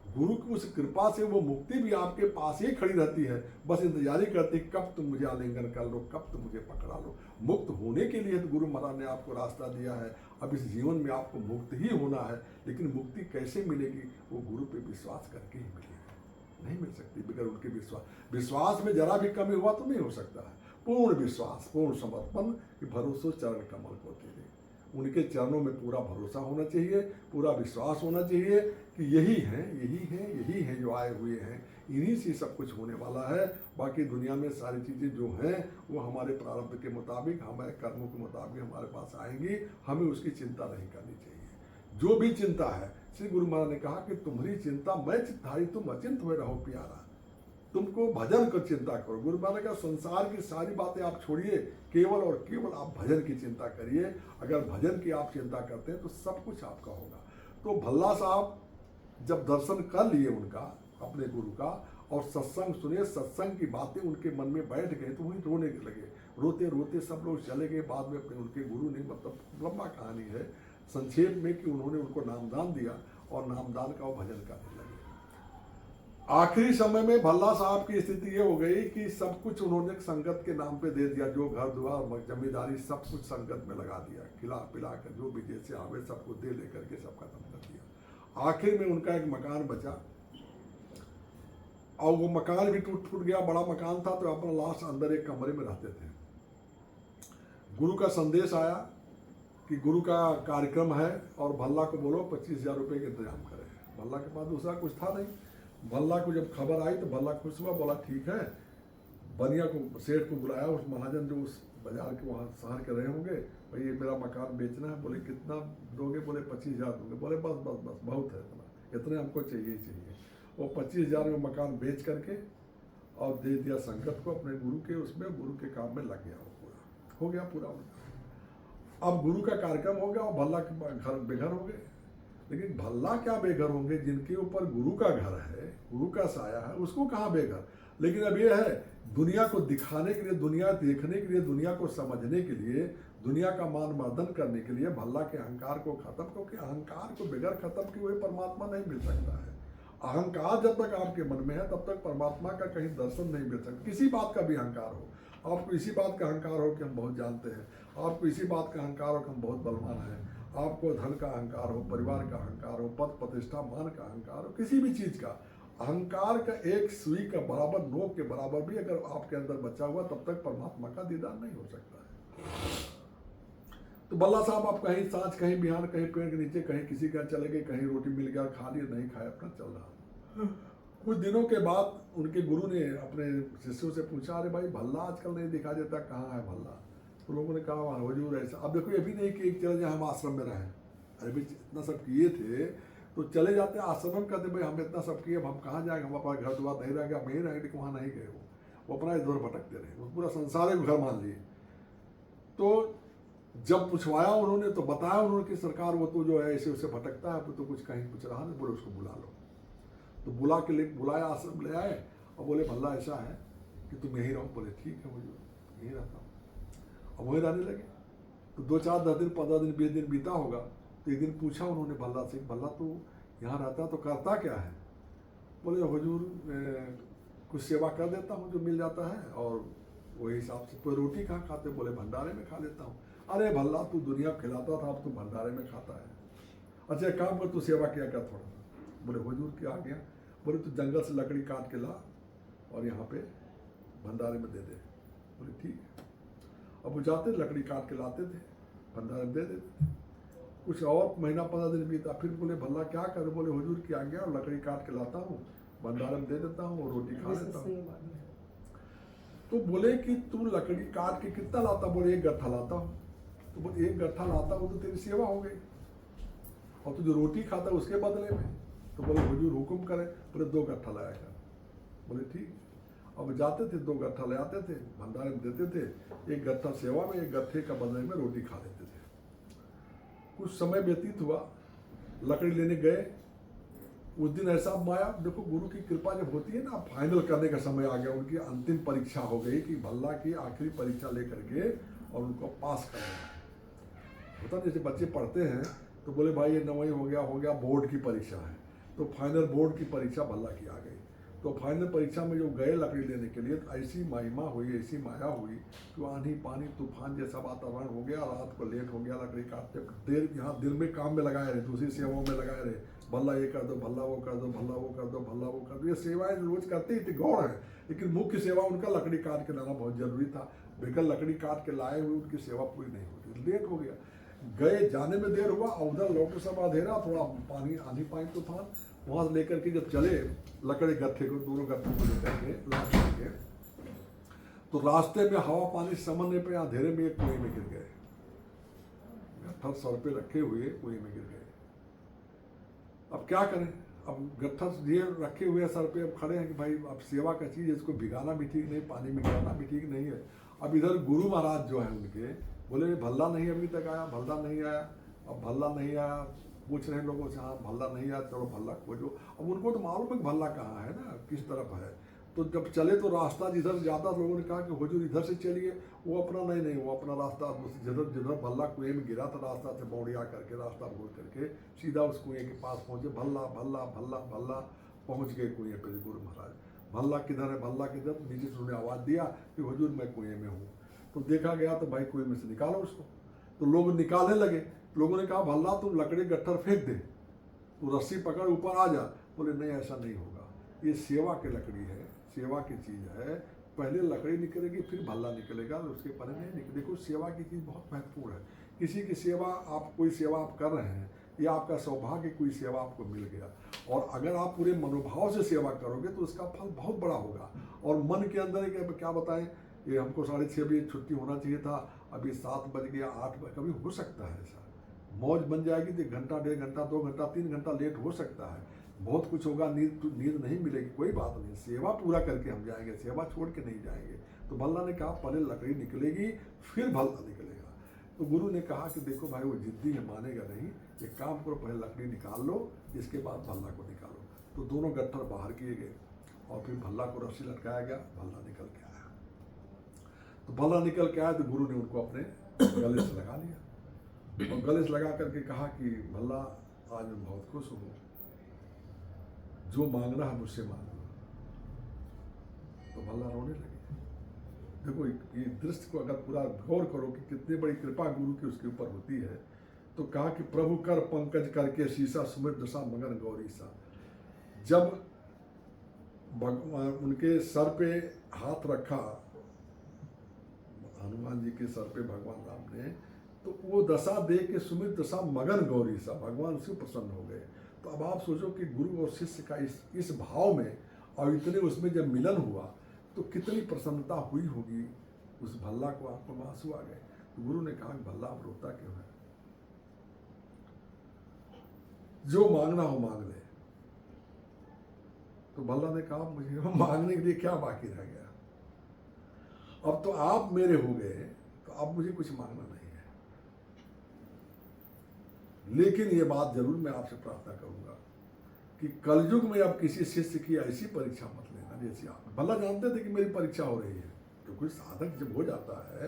गुरु की उस कृपा से वो मुक्ति भी आपके पास ही खड़ी रहती है, बस इंतजार ही करती कब तुम मुझे आलिंगन कर लो, कब तुम मुझे पकड़ा लो। मुक्त होने के लिए तो गुरु महाराज ने आपको रास्ता दिया है। अब इस जीवन में आपको मुक्त ही होना है, लेकिन मुक्ति कैसे मिलेगी? वो गुरु पे विश्वास करके ही मिलेगी। नहीं मिल सकती बगैर उनके विश्वास। विश्वास में जरा भी कमी हुआ तो नहीं हो सकता है। पूर्ण विश्वास, पूर्ण समर्पण, भरोसा चरण कमल को तेरे। उनके चरणों में पूरा भरोसा होना चाहिए, पूरा विश्वास होना चाहिए कि यही है, यही है, यही है जो आए हुए हैं। इन्हीं से सब कुछ होने वाला है। बाकी दुनिया में सारी चीज़ें जो हैं वो हमारे प्रारब्ध के मुताबिक, हमारे कर्मों के मुताबिक हमारे पास आएंगी। हमें उसकी चिंता नहीं करनी चाहिए। जो भी चिंता है, श्री गुरु महाराज ने कहा कि तुम्हारी चिंता मैं चित्तधारी, तुम अचिंत हुए रहो प्यारा। तुमको भजन कर चिंता करो। गुरु महाराज का संसार की सारी बातें आप छोड़िए, केवल और केवल आप भजन की चिंता करिए। अगर भजन की आप चिंता करते हैं तो सब कुछ आपका होगा। तो भल्ला साहब जब दर्शन कर लिए उनका, अपने गुरु का, और सत्संग सुने, सत्संग की बातें उनके मन में बैठ गए, तो वहीं रोने लगे। रोते रोते सब लोग चले गए। बाद में अपने उनके गुरु ने, मतलब लंबा कहानी है संक्षेप में, कि उन्होंने उनको नामदान दिया और नामदान का वो भजन करने लगे। आखिरी समय में भल्ला साहब की स्थिति ये हो गई कि सब कुछ उन्होंने संगत के नाम पे दे दिया। जो घर द्वार जमींदारी सब कुछ संगत में लगा दिया। खिला पिला कर जो भी जैसे आवे सबको दे लेकर के सब खत्म कर दिया। आखिर में उनका एक मकान बचा और वो मकान भी टूट फूट गया। बड़ा मकान था, तो अपना लास्ट अंदर एक कमरे में रहते थे। गुरु का संदेश आया कि गुरु का कार्यक्रम है और भल्ला को बोलो 25,000 रुपये का इंतजाम करें। भल्ला के पास दूसरा कुछ था नहीं। भल्ला को जब खबर आई तो भल्ला खुश हुआ, बोला ठीक है। बनिया को, सेठ को बुलाया, उस महाजन जो उस बाजार के वहाँ शहर के रहे होंगे, भाई ये मेरा मकान बेचना है। बोले कितना दोगे? बोले 25,000 दोगे। बोले बस बस बस बहुत है, इतने हमको चाहिए ही चाहिए। वो 25,000 में मकान बेच करके और दे दिया संगत को अपने गुरु के, उसमें गुरु के काम में लग गया। वो पूरा हो गया पूरा। अब गुरु का कार्यक्रम हो गया और भल्ला के घर बेघर हो गए। लेकिन भल्ला क्या बेघर होंगे? जिनके ऊपर गुरु का घर है, गुरु का साया है, उसको कहाँ बेघर। लेकिन अब ये है, दुनिया को दिखाने के लिए, दुनिया देखने के लिए, दुनिया को समझने के लिए, दुनिया का मान मर्दन करने के लिए भल्ला के अहंकार को खत्म, क्योंकि अहंकार को बगैर खत्म किए हुए परमात्मा नहीं मिल सकता है। अहंकार जब तक आपके मन में है तब तक परमात्मा का कहीं दर्शन नहीं मिल सकता। किसी बात का भी अहंकार हो, आपको इसी बात का अहंकार हो कि हम बहुत जानते हैं, आपको इसी बात का अहंकार हो कि हम बहुत बलवान हैं, आपको धन का अहंकार हो, परिवार का अहंकार हो, पद प्रतिष्ठा मान का अहंकार हो, किसी भी चीज़ का अहंकार का एक सुई का बराबर, नोक के बराबर भी अगर आपके अंदर बचा हुआ, तब तक परमात्मा का दीदार नहीं हो सकता है। तो बल्ला साहब आप कहीं सांझ, कहीं बिहान, कहीं पेड़ के नीचे, कहीं किसी का चले गए, कहीं रोटी मिल गया खा लिया, नहीं खाया, अपना चल रहा। कुछ दिनों के बाद उनके गुरु ने अपने शिष्यों से पूछा, अरे भाई भल्ला आजकल नहीं दिखा देता, कहाँ है भल्ला? तो लोगों ने कहा हुजूर ऐसा। अब देखो ये भी नहीं कि एक चले जाए हम आश्रम में रहें, अरे भाई इतना सब किए थे तो चले जाते आश्रम में, कहते भाई हम इतना सब किए, अब हम कहाँ जाएंगे, हम अपना घर द्वार नहीं रह गया, वहीं रहेंगे, कि वहाँ नहीं गए। वो अपना इधर भटकते रहे, वो पूरा संसार एक घर मान लिए। तो जब पूछवाया उन्होंने तो बताया उन्होंने कि सरकार वो तो जो है ऐसे उसे भटकता है, तो कुछ कहीं कुछ रहा नहीं, बोले उसको बुला लो। तो बुलाया, आश्रम ले आए और बोले भल्ला ऐसा है कि तुम यहीं रहो। बोले ठीक है मुझे यहीं रहता हूँ। अब वहीं रहने लगे। तो 2-4 10 दिन 15 दिन 20 दिन बीता होगा। तो एक दिन पूछा उन्होंने भल्ला से, भल्ला तू यहाँ रहता तो करता क्या है? बोले हुजूर कुछ सेवा कर देता हूँ जो मिल जाता है, और वही हिसाब से। कोई रोटी कहाँ खाते? बोले भंडारे में खा लेता हूँ। अरे भल्ला तू दुनिया खिलाता था, अब तू भंडारे में खाता है। अच्छा एक काम कर, तू सेवा किया कर थोड़ा। बोले हुजूर क्या आ गया? बोले तू जंगल से लकड़ी काट के ला और यहाँ पे भंडारे में दे दे। बोले ठीक है। अब वो जाते लकड़ी काट के लाते थे, भंडारे में दे देते थे। कुछ और महीना 15 दिन बीता, फिर बोले भल्ला क्या करे? बोले हुजूर क्या गया, लकड़ी काट के लाता हूँ, भंडारे में दे देता हूँ और रोटी खा लेता हूँ। तो बोले कि तू लकड़ी काट के कितना लाता? बोले 1 गट्ठा लाता हूँ। तो बोले 1 गट्ठा लाता हूँ तो तेरी सेवा हो गई, और तू जो रोटी खाता उसके बदले में। तो बोले हुजूर हुक्म करे। बोले 2 गट्ठा लाया कर। बोले ठीक। अब जाते थे 2 गट्ठा ले आते थे, भंडारे में देते थे, 1 गट्ठा सेवा में, 1 गट्ठे का बदले में रोटी खा लेते थे। कुछ समय व्यतीत हुआ, लकड़ी लेने गए। उस दिन ऐसा माया, देखो गुरु की कृपा जब होती है ना, फाइनल करने का समय आ गया, उनकी अंतिम परीक्षा हो गई कि भल्ला की आखिरी परीक्षा लेकर के और उनको पास करना होता। जैसे बच्चे पढ़ते हैं तो बोले भाई ये 9वीं हो गया, बोर्ड की परीक्षा है, तो फाइनल बोर्ड की परीक्षा भल्ला की आ गई। तो फाइनल परीक्षा में जो गए लकड़ी लेने के लिए, तो ऐसी महिमा हुई, ऐसी माया हुई कि आंधी पानी तूफान जैसा वातावरण हो गया। रात को लेट हो गया, लकड़ी काटते देर, यहाँ दिन में काम में लगाए रहे, दूसरी सेवाओं में लगाए रहे, भल्ला ये कर दो, भल्ला वो कर दो, भल्ला वो कर दो, भल्ला वो कर दो। ये सेवाएं रोज करते ही थे, गौड़ है, लेकिन मुख्य सेवा उनका लकड़ी काट के लाना बहुत जरूरी था। बेकर लकड़ी काट के लाए हुए उनकी सेवा पूरी नहीं होती, लेट हो गया। गए, जाने में देर हुआ, और उधर लौटे सब अंधेरा, थोड़ा पानी, आंधी पानी तूफान। वहां से लेकर के जब चले लकड़ी गट्ठे को, दोनों गट्ठों को लेकर के ला के, तो रास्ते में हवा पानी समझने पे अंधेरे में एक कुएं में गिर गए। गट्ठा सर पे रखे हुए कुएं में गिर गए। अब क्या करें? अब गट्ठा ये रखे हुए सर पे, अब खड़े हैं कि भाई अब सेवा का चीज़ है, इसको भिगाना भी ठीक नहीं, पानी में गिराना भी ठीक नहीं है। अब इधर गुरु महाराज जो है उनके, बोले भल्ला नहीं अभी तक आया, भल्ला नहीं आया। अब भल्ला नहीं आया, पूछ रहे लोगों से, हाँ भल्ला नहीं आया, चलो भल्ला खोजो। अब उनको तो मालूम है कि भल्ला कहाँ है ना, किस तरफ है। तो जब चले तो रास्ता जिधर जाता, लोगों ने कहा कि हुजूर इधर से चलिए। वो अपना नहीं, वो अपना रास्ता जिधर जिधर भल्ला कुएं में गिरा था, रास्ता से बौड़िया करके, रास्ता मोड़ करके सीधा उस कुएं के पास पहुंचे। भल्ला भल्ला भल्ला भल्ला पहुंच गए कुएं पे। गुरु महाराज, भल्ला किधर है, भल्ला किधर? नीचे से उन्होंने आवाज़ दिया कि हुजूर मैं कुएं में हूँ। तो देखा गया तो भाई कुएं में से निकालो उसको। तो लोग निकालने लगे। लोगों ने कहा भल्ला तुम लकड़ी गट्ठर फेंक दे, तू रस्सी पकड़ ऊपर आ जा। बोले नहीं, ऐसा नहीं होगा, ये सेवा की लकड़ी है, सेवा की चीज़ है। पहले लकड़ी निकलेगी फिर भल्ला निकलेगा, उसके पहले नहीं निकले। देखो सेवा की चीज़ बहुत महत्वपूर्ण है। किसी की सेवा, आप कोई सेवा आप कर रहे हैं, या आपका सौभाग्य कोई सेवा आपको मिल गया, और अगर आप पूरे मनोभाव से सेवा करोगे तो उसका फल बहुत बड़ा होगा। और मन के अंदर क्या बताएं, ये हमको 6:30 बजे छुट्टी होना चाहिए था, अभी 7 बज गया, 8 बजे, कभी हो सकता है ऐसा। मौज बन जाएगी तो 1 घंटा, 1.5 घंटा, 2 घंटा, 3 घंटा लेट हो सकता है। बहुत कुछ होगा, नींद नहीं मिलेगी, कोई बात नहीं, सेवा पूरा करके हम जाएंगे, सेवा छोड़ के नहीं जाएंगे। तो भल्ला ने कहा पहले लकड़ी निकलेगी फिर भल्ला निकलेगा। तो गुरु ने कहा कि देखो भाई वो जिद्दी है, मानेगा नहीं, एक काम करो, पहले लकड़ी निकाल लो, इसके बाद भल्ला को निकालो। तो दोनों गट्ठर बाहर किए गए और फिर भल्ला को रस्सी लटकाया गया, भल्ला निकल के आया। तो भल्ला निकल के आया तो गुरु ने उनको अपने गले से लगा लिया, और गले से लगा करके कहा कि भल्ला आज मैं बहुत खुश हूँ, जो मांगना है मुझसे मांगो। तो भल्ला रोने लगे। देखो ये दृश्य को अगर पूरा गौर करो कि कितनी बड़ी कृपा गुरु की उसके ऊपर होती है। तो कहा कि प्रभु कर पंकज करके शीशा सुमिर दशा मगन गौरी सा। जब भगवान उनके सर पे हाथ रखा, हनुमान जी के सर पे भगवान राम ने, तो वो दशा देख के सुमित दशा मगन गौरी सा, भगवान से प्रसन्न हो गए। तो अब आप सोचो कि गुरु और शिष्य का इस भाव में और इतने उसमें जब मिलन हुआ तो कितनी प्रसन्नता हुई होगी। उस भल्ला को आंखों में आंसू आ गए। तो गुरु ने कहा, भल्ला अब रोता क्यों है, जो मांगना हो मांग ले। तो भल्ला ने कहा, मुझे मांगने के लिए क्या बाकी रह गया, अब तो आप मेरे हो गए, तो अब मुझे कुछ मांगना नहीं है। लेकिन ये बात जरूर मैं आपसे प्रार्थना करूंगा कि कलयुग में अब किसी शिष्य की ऐसी परीक्षा मत लेना जैसी आप। भल्ला जानते थे कि मेरी परीक्षा हो रही है, तो कोई साधक जब हो जाता है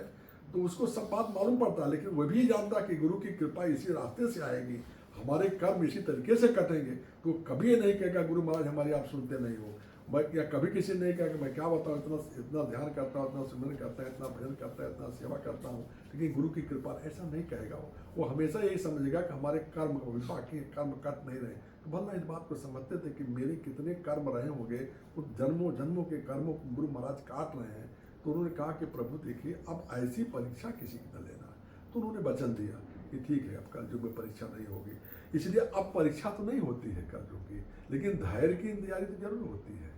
तो उसको सब बात मालूम पड़ता है, लेकिन वह भी जानता कि गुरु की कृपा इसी रास्ते से आएगी, हमारे कर्म इसी तरीके से कटेंगे। तो कभी ये नहीं कहेगा गुरु महाराज हमारी आप सुनते नहीं हो, मैं या कभी किसी ने नहीं कहा कि मैं क्या बताऊँ, इतना ध्यान करता हूँ, इतना सिमरन करता है, इतना भजन करता है, इतना सेवा करता हूँ, लेकिन गुरु की कृपा ऐसा नहीं कहेगा। वो हमेशा यही समझेगा कि हमारे कर्म बाकी कर्म कट नहीं रहे। तो भला इस बात को समझते थे कि मेरे कितने कर्म रहे होंगे, वो जन्मों जन्मों के कर्मों को गुरु महाराज काट रहे हैं। तो उन्होंने कहा कि प्रभु देखिए, अब ऐसी परीक्षा किसी की न लेना। तो उन्होंने वचन दिया कि ठीक है, अब कलयुग में परीक्षा नहीं होगी। इसलिए अब परीक्षा तो नहीं होती है कलयुग की, लेकिन धैर्य की तैयारी तो जरूर होती है।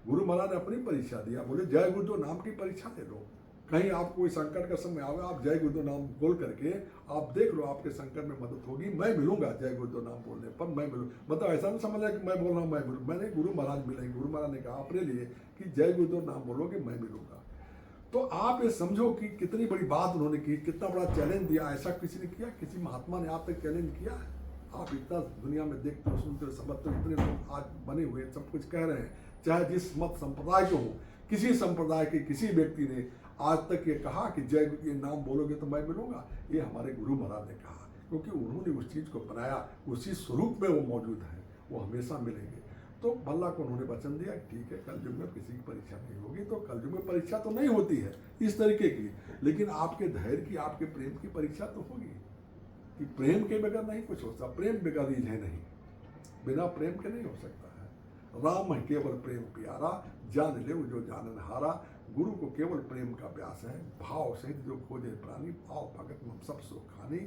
गुरु महाराज ने अपनी परीक्षा दिया, बोले जय गुरुदेव नाम की परीक्षा दे दो। कहीं आपको कोई संकट का समय आवे, आप जय गुरुदेव नाम बोल करके आप देख लो, आपके संकट में मदद होगी। मैं मिलूंगा जय गुरुदेव नाम बोलने पर, मैं मिलूँ। मतलब ऐसा नहीं समझ कि मैं बोल रहा हूँ मैं मिलूँ, मैंने गुरु महाराज मिलेंगे। गुरु महाराज ने कहा अपने लिए कि जय गुरुदेव नाम बोलोगे मैं मिलूंगा। तो आप ये समझो कि कितनी बड़ी बात उन्होंने की, कितना बड़ा चैलेंज दिया। ऐसा किसी ने किया, किसी महात्मा ने आप तक चैलेंज किया है? आप इतना दुनिया में देखते हो, सुनते हो, समझते हो, इतने लोग आज बने हुए सब कुछ कह रहे हैं, चाहे जिस मत संप्रदाय के हो, किसी संप्रदाय के किसी व्यक्ति ने आज तक ये कहा कि जय ये नाम बोलोगे तो मैं मिलूंगा? ये हमारे गुरु महाराज ने कहा, क्योंकि उन्होंने उस चीज़ को बनाया, उसी स्वरूप में वो मौजूद है, वो हमेशा मिलेंगे। तो भल्ला को उन्होंने वचन दिया कि ठीक है, कलयुग में किसी की परीक्षा नहीं होगी। तो कलयुग में परीक्षा तो नहीं होती है इस तरीके की, लेकिन आपके धैर्य की, आपके प्रेम की परीक्षा तो होगी कि प्रेम के बगैर नहीं कुछ हो सकता। प्रेम बगैर है नहीं, बिना प्रेम के नहीं हो सकता है। राम है केवल प्रेम प्यारा, जान ले जो जानन हारा। गुरु को केवल प्रेम का अभ्यास है, भाव सहित जो खोजे प्राणी, भाव भगत में सब सुख खानी।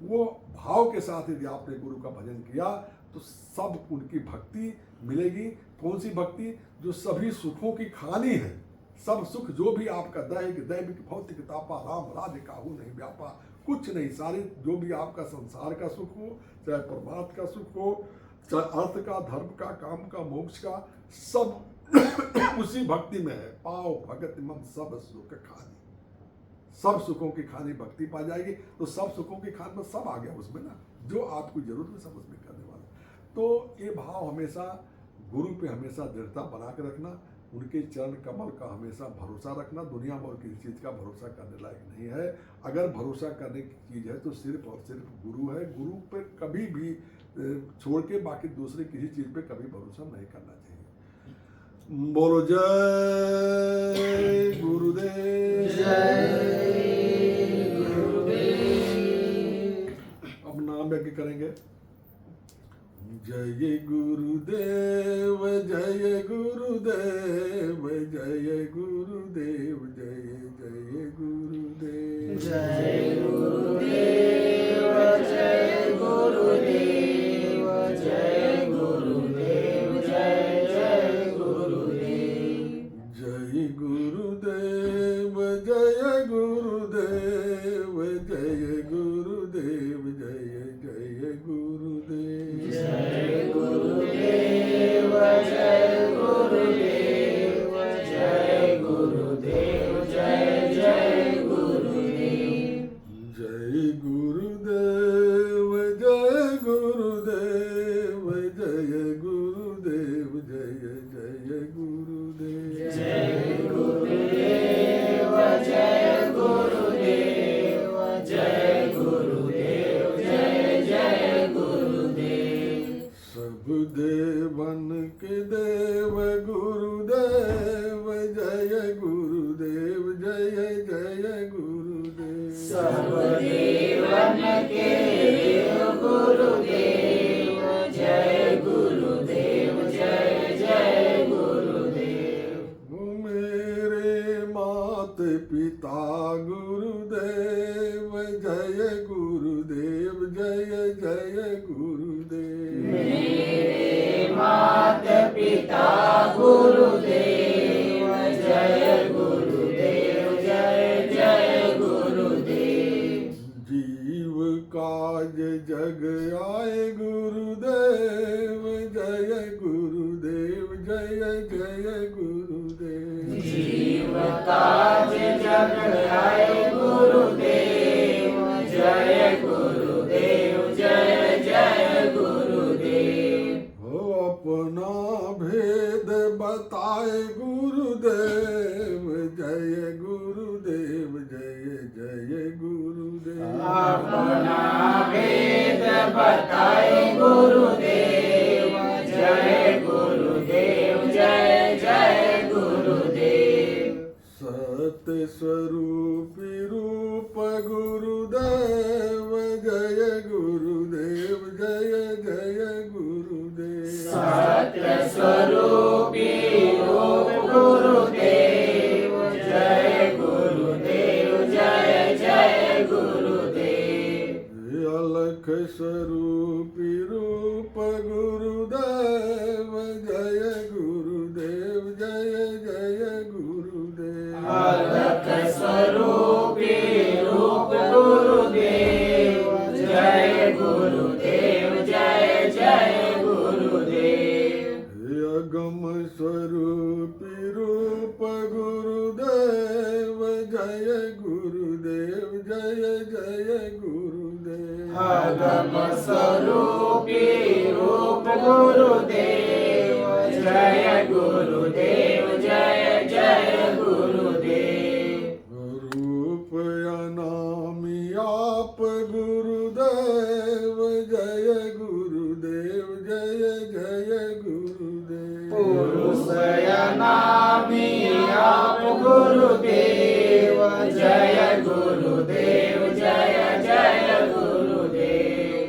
वो भाव के साथ यदि आपने गुरु का भजन किया तो सब उनकी भक्ति मिलेगी। कौन सी भक्ति? जो सभी सुखों की खानी है। सब सुख जो भी आपका दैविक भौतिक तापा, राम राज्य काहू नहीं व्यापा, कुछ नहीं, सारी जो भी आपका संसार का सुख हो, चाहे परमार्थ का सुख हो, चाहे अर्थ का, धर्म का, काम का, मोक्ष का, सब उसी भक्ति में है। पाओ भगत मम सब सुख खानी, सब सुखों की खानी भक्ति पा जाएगी। तो सब सुखों की खान में सब आ गया उसमें ना, जो आपको जरूरत है सब उसमें करने वाला। तो ये भाव हमेशा गुरु पे हमेशा दृढ़ता बना के रखना, उनके चरण कमल का हमेशा भरोसा रखना। दुनिया में और किसी चीज़ का भरोसा करने लायक नहीं है। अगर भरोसा करने की चीज़ है तो सिर्फ और सिर्फ गुरु है। गुरु पर कभी भी छोड़ के बाकी दूसरे किसी चीज़ पे कभी भरोसा नहीं करना चाहिए। बोलो जय गुरुदेव, जय गुरुदेव। अब नाम यज्ञ करेंगे। जय गुरुदेव, जय गुरुदेव, जय गुरुदेव, जय जय गुरुदेव, जय गुरुदेव, जय गुरुदेव, जय गुरुदेव, जय जय गुरुदेव, जय गुरुदेव, जय गुरुदेव, जय गुरुदेव, जय जय गुरुदेव, जय गुरुदेव, जय गुरुदेव, जय गुरुदेव, जय जय गुरुदेव, जय गुरुदेव, जय गुरुदेव, जय गुरुदेव, जय जय गुरुदेव, जय गुरुदेव, जय गुरुदेव, जय गुरुदेव, जय जय गुरुदेव, सब देवन के देव गुरुदेव, जय गुरुदेव, जय जय गुरुदेव, सब देवन के देव गुरुदेव, जय गुरुदेव, जय जय गुरुदेव, पिता गुरुदेव जय गुरुदेव जय जय गुरुदेव। मेरे माता पिता गुरुदेव जय गुरुदेव जय जय गुरुदेव। जीव काज जग आए गुरुदेव जय गुरुदेव जय जय गुरुदेव। जीव काज जग आए गुरुदेव जय गुरुदेव जय जय गुरुदेव। हो अपना भेद बताए गुरुदेव जय गुरुदेव जय जय गुरुदेव। अपना भेद बताए गुरुदेव जय गुरुदेव जय जय गुरुदेव। सत्य स्वरूप रूप गुरुदेव जय गुरुदेव जय जय गुरुदेव। सत्य स्वरूपी रूप गुरुदेव जय गुरुदेव जय जय गुरुदेव। अलख स्वरूप रूप गुरुदेव जय गुरुदेव जय जय गुरुदेव। अलख स्वरूपी रूप गुरुदेव जय गुरुदेव जय जय गुरुदेव। अगम स्वरूप रूप गुरुदेव जय गुरुदेव जय जय गुरुदेव। अगम स्वरूपी रूप गुरुदेव जय गुरुदेव जय जय गुरुदेव। रूप अनामि आप गुरुदेव जय गुरुदेव जय जय गुरुदेव। पुरुष नामी आप गुरुदेव जय गुरुदेव जय जय गुरुदेव।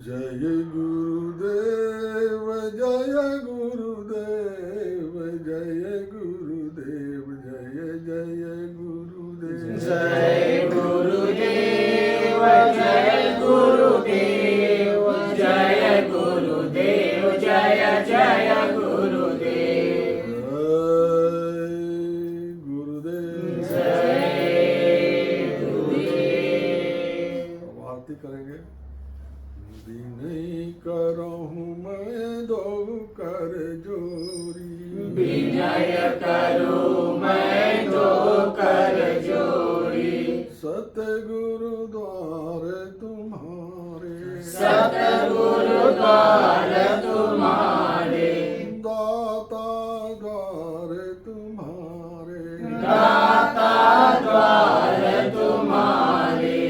जय गुरुदेव जय गुरुदेव जय गुरुदेव जय जय गुरुदेव। जय गुरुदेव जय गुरुदेव जय गुरुदेव जय जय गुरुदेव। गुरुदेव जय गुरुदेव। अब आरती करेंगे। विनय करहूँ मैं दो कर जोरी। विनय करूं मैं दो कर जोड़ी। सतगुरु द्वार तुम्हारे। सतगुरु द्वार तुम्हारे। दाता द्वार तुम्हारे। दाता द्वार तुम्हारे।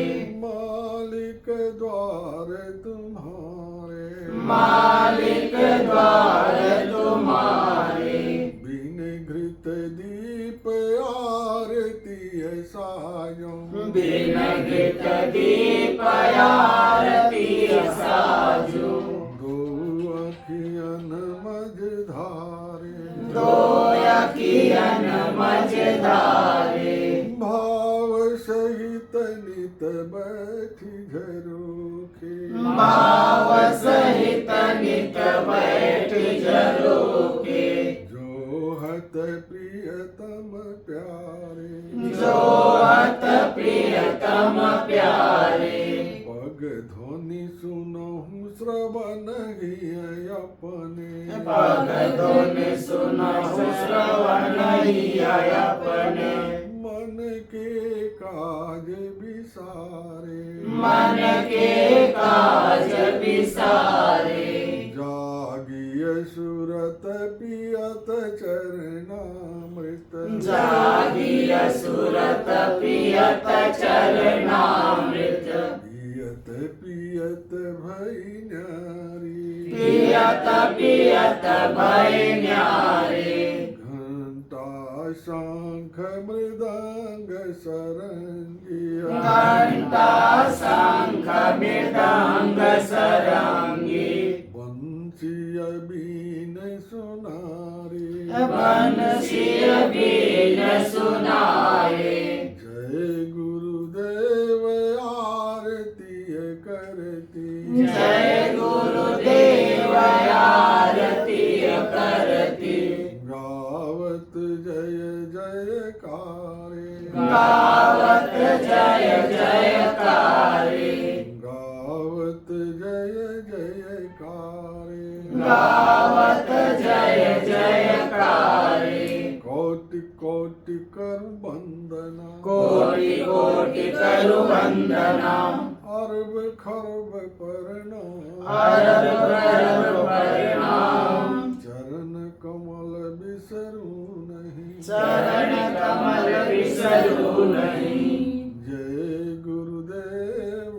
मालिक द्वार तुम्हारे। मालिक द्वार तुम्हारे। बिन घृत दीप आरती सायों। बिन घृत दीप आरती साजू। दो अखियन मझधारे। दो अखियन मझधारे। भाव सहित नित बैठी झरोखे। भाव सहित नित बैठ झरोखे। जो हत प्रियतम प्यारे। जो हत प्रियतम प्यारे। पग ध्वनि सुनहु श्रवण हिय अपने। पग ध्वनि सुनहु श्रवण हिय अपने। मन के काज विसारे। मन के काज विसारे। जागिय सुरत पियत चरणामृत। जागिय सुरत पियत चरणामृत। पियत पियत भई न्यारी। पियत पियत भय न्यारे। घंटा शंख मृदंग सरंगिया। घंटा शंख मृदंग सरंगी। बंसिय बीन सुनारे। बंसी बीन सुनारे। गावत जय जयकारे गावत जय जयकारे गावत जय जयकारे गावत जय जयकारे कोटि कोटि कर वंदना कोटि कोटि करु वंदना अरब खरब प्रणाम अरब खरब प्रणाम चरण कमल बिसरू नहीं चरण कमल बिसरू नहीं जय गुरुदेव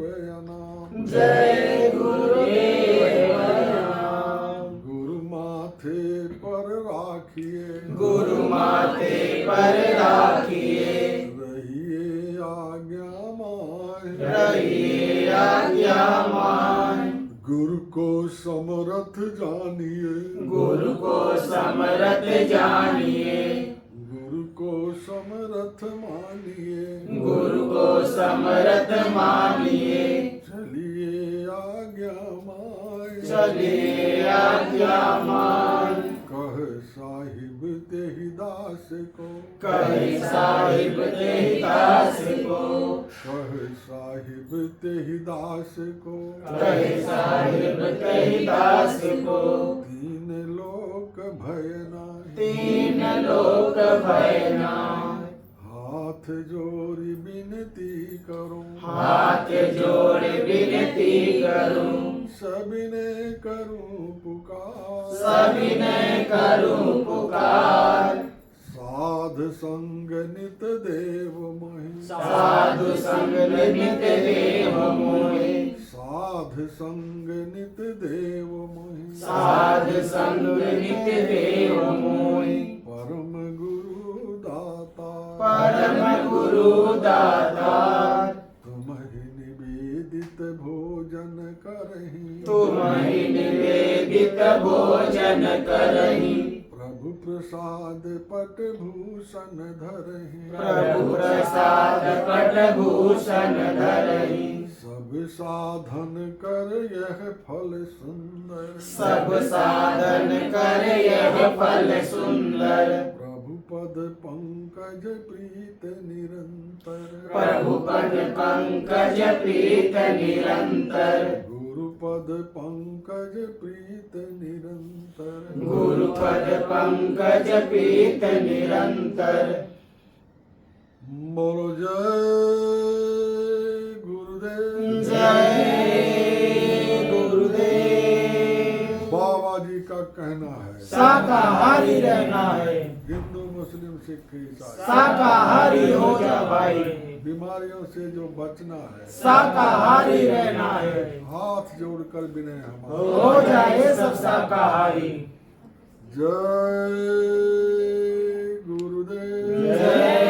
नाम जय गुरुदेव नाम गुरु माथे पर राखिए गुरु माथे पर राखिए रहिए आज्ञा माय रहिए आज्ञामान गुरु को समरथ जानिए गुरु को समरथ जानिए गुरु को समरथ मानिए गुरु को समरथ मानिए चलिए आज्ञा माय चलिए आज्ञामान कह साहिब तेहि दास को कहे साहिब तेहि दास को कह साहिब तेहि दास को कहे साहिब तेहि दास को तीन लोक भय नाही तीन लोक भय नाय हाथ जोड़ी विनती करो हाथ जोड़ विनती करूं सबिने करूं पुकार सविनय करूं पुकार साध संग नित देव मोहि साधु संग नित देव मोहि साध संग नित देव मोहि साध संग नित देव मोहि परम गुरु दाता परम गुरु दातार तुम्हि निवेदित भोजन करहि तुम्हि निवेदित भोजन करहि प्रभु प्रसाद पट भूषण धरहि प्रभु प्रसाद पट भूषण धरहि सब साधन कर यह फल सुंदर सब साधन कर यह फल सुंदर प्रभु पद पंकज प्रीत निरंतर प्रभु पद पंकज प्रीत निरंतर गुरु पद पंकज प्रीत निरंतर गुरु पद पंकज प्रीत निरंतर बोलो जय गुरुदेव जय गुरुदेव बाबा जी का कहना है शाकाहारी रहना है हिंदू मुस्लिम सिख ईसाई शाकाहारी हो जा भाई बीमारियों से जो बचना है शाकाहारी रहना है हाथ जोड़कर विनय हमारा हो जाए सब शाकाहारी जय गुरुदेव जय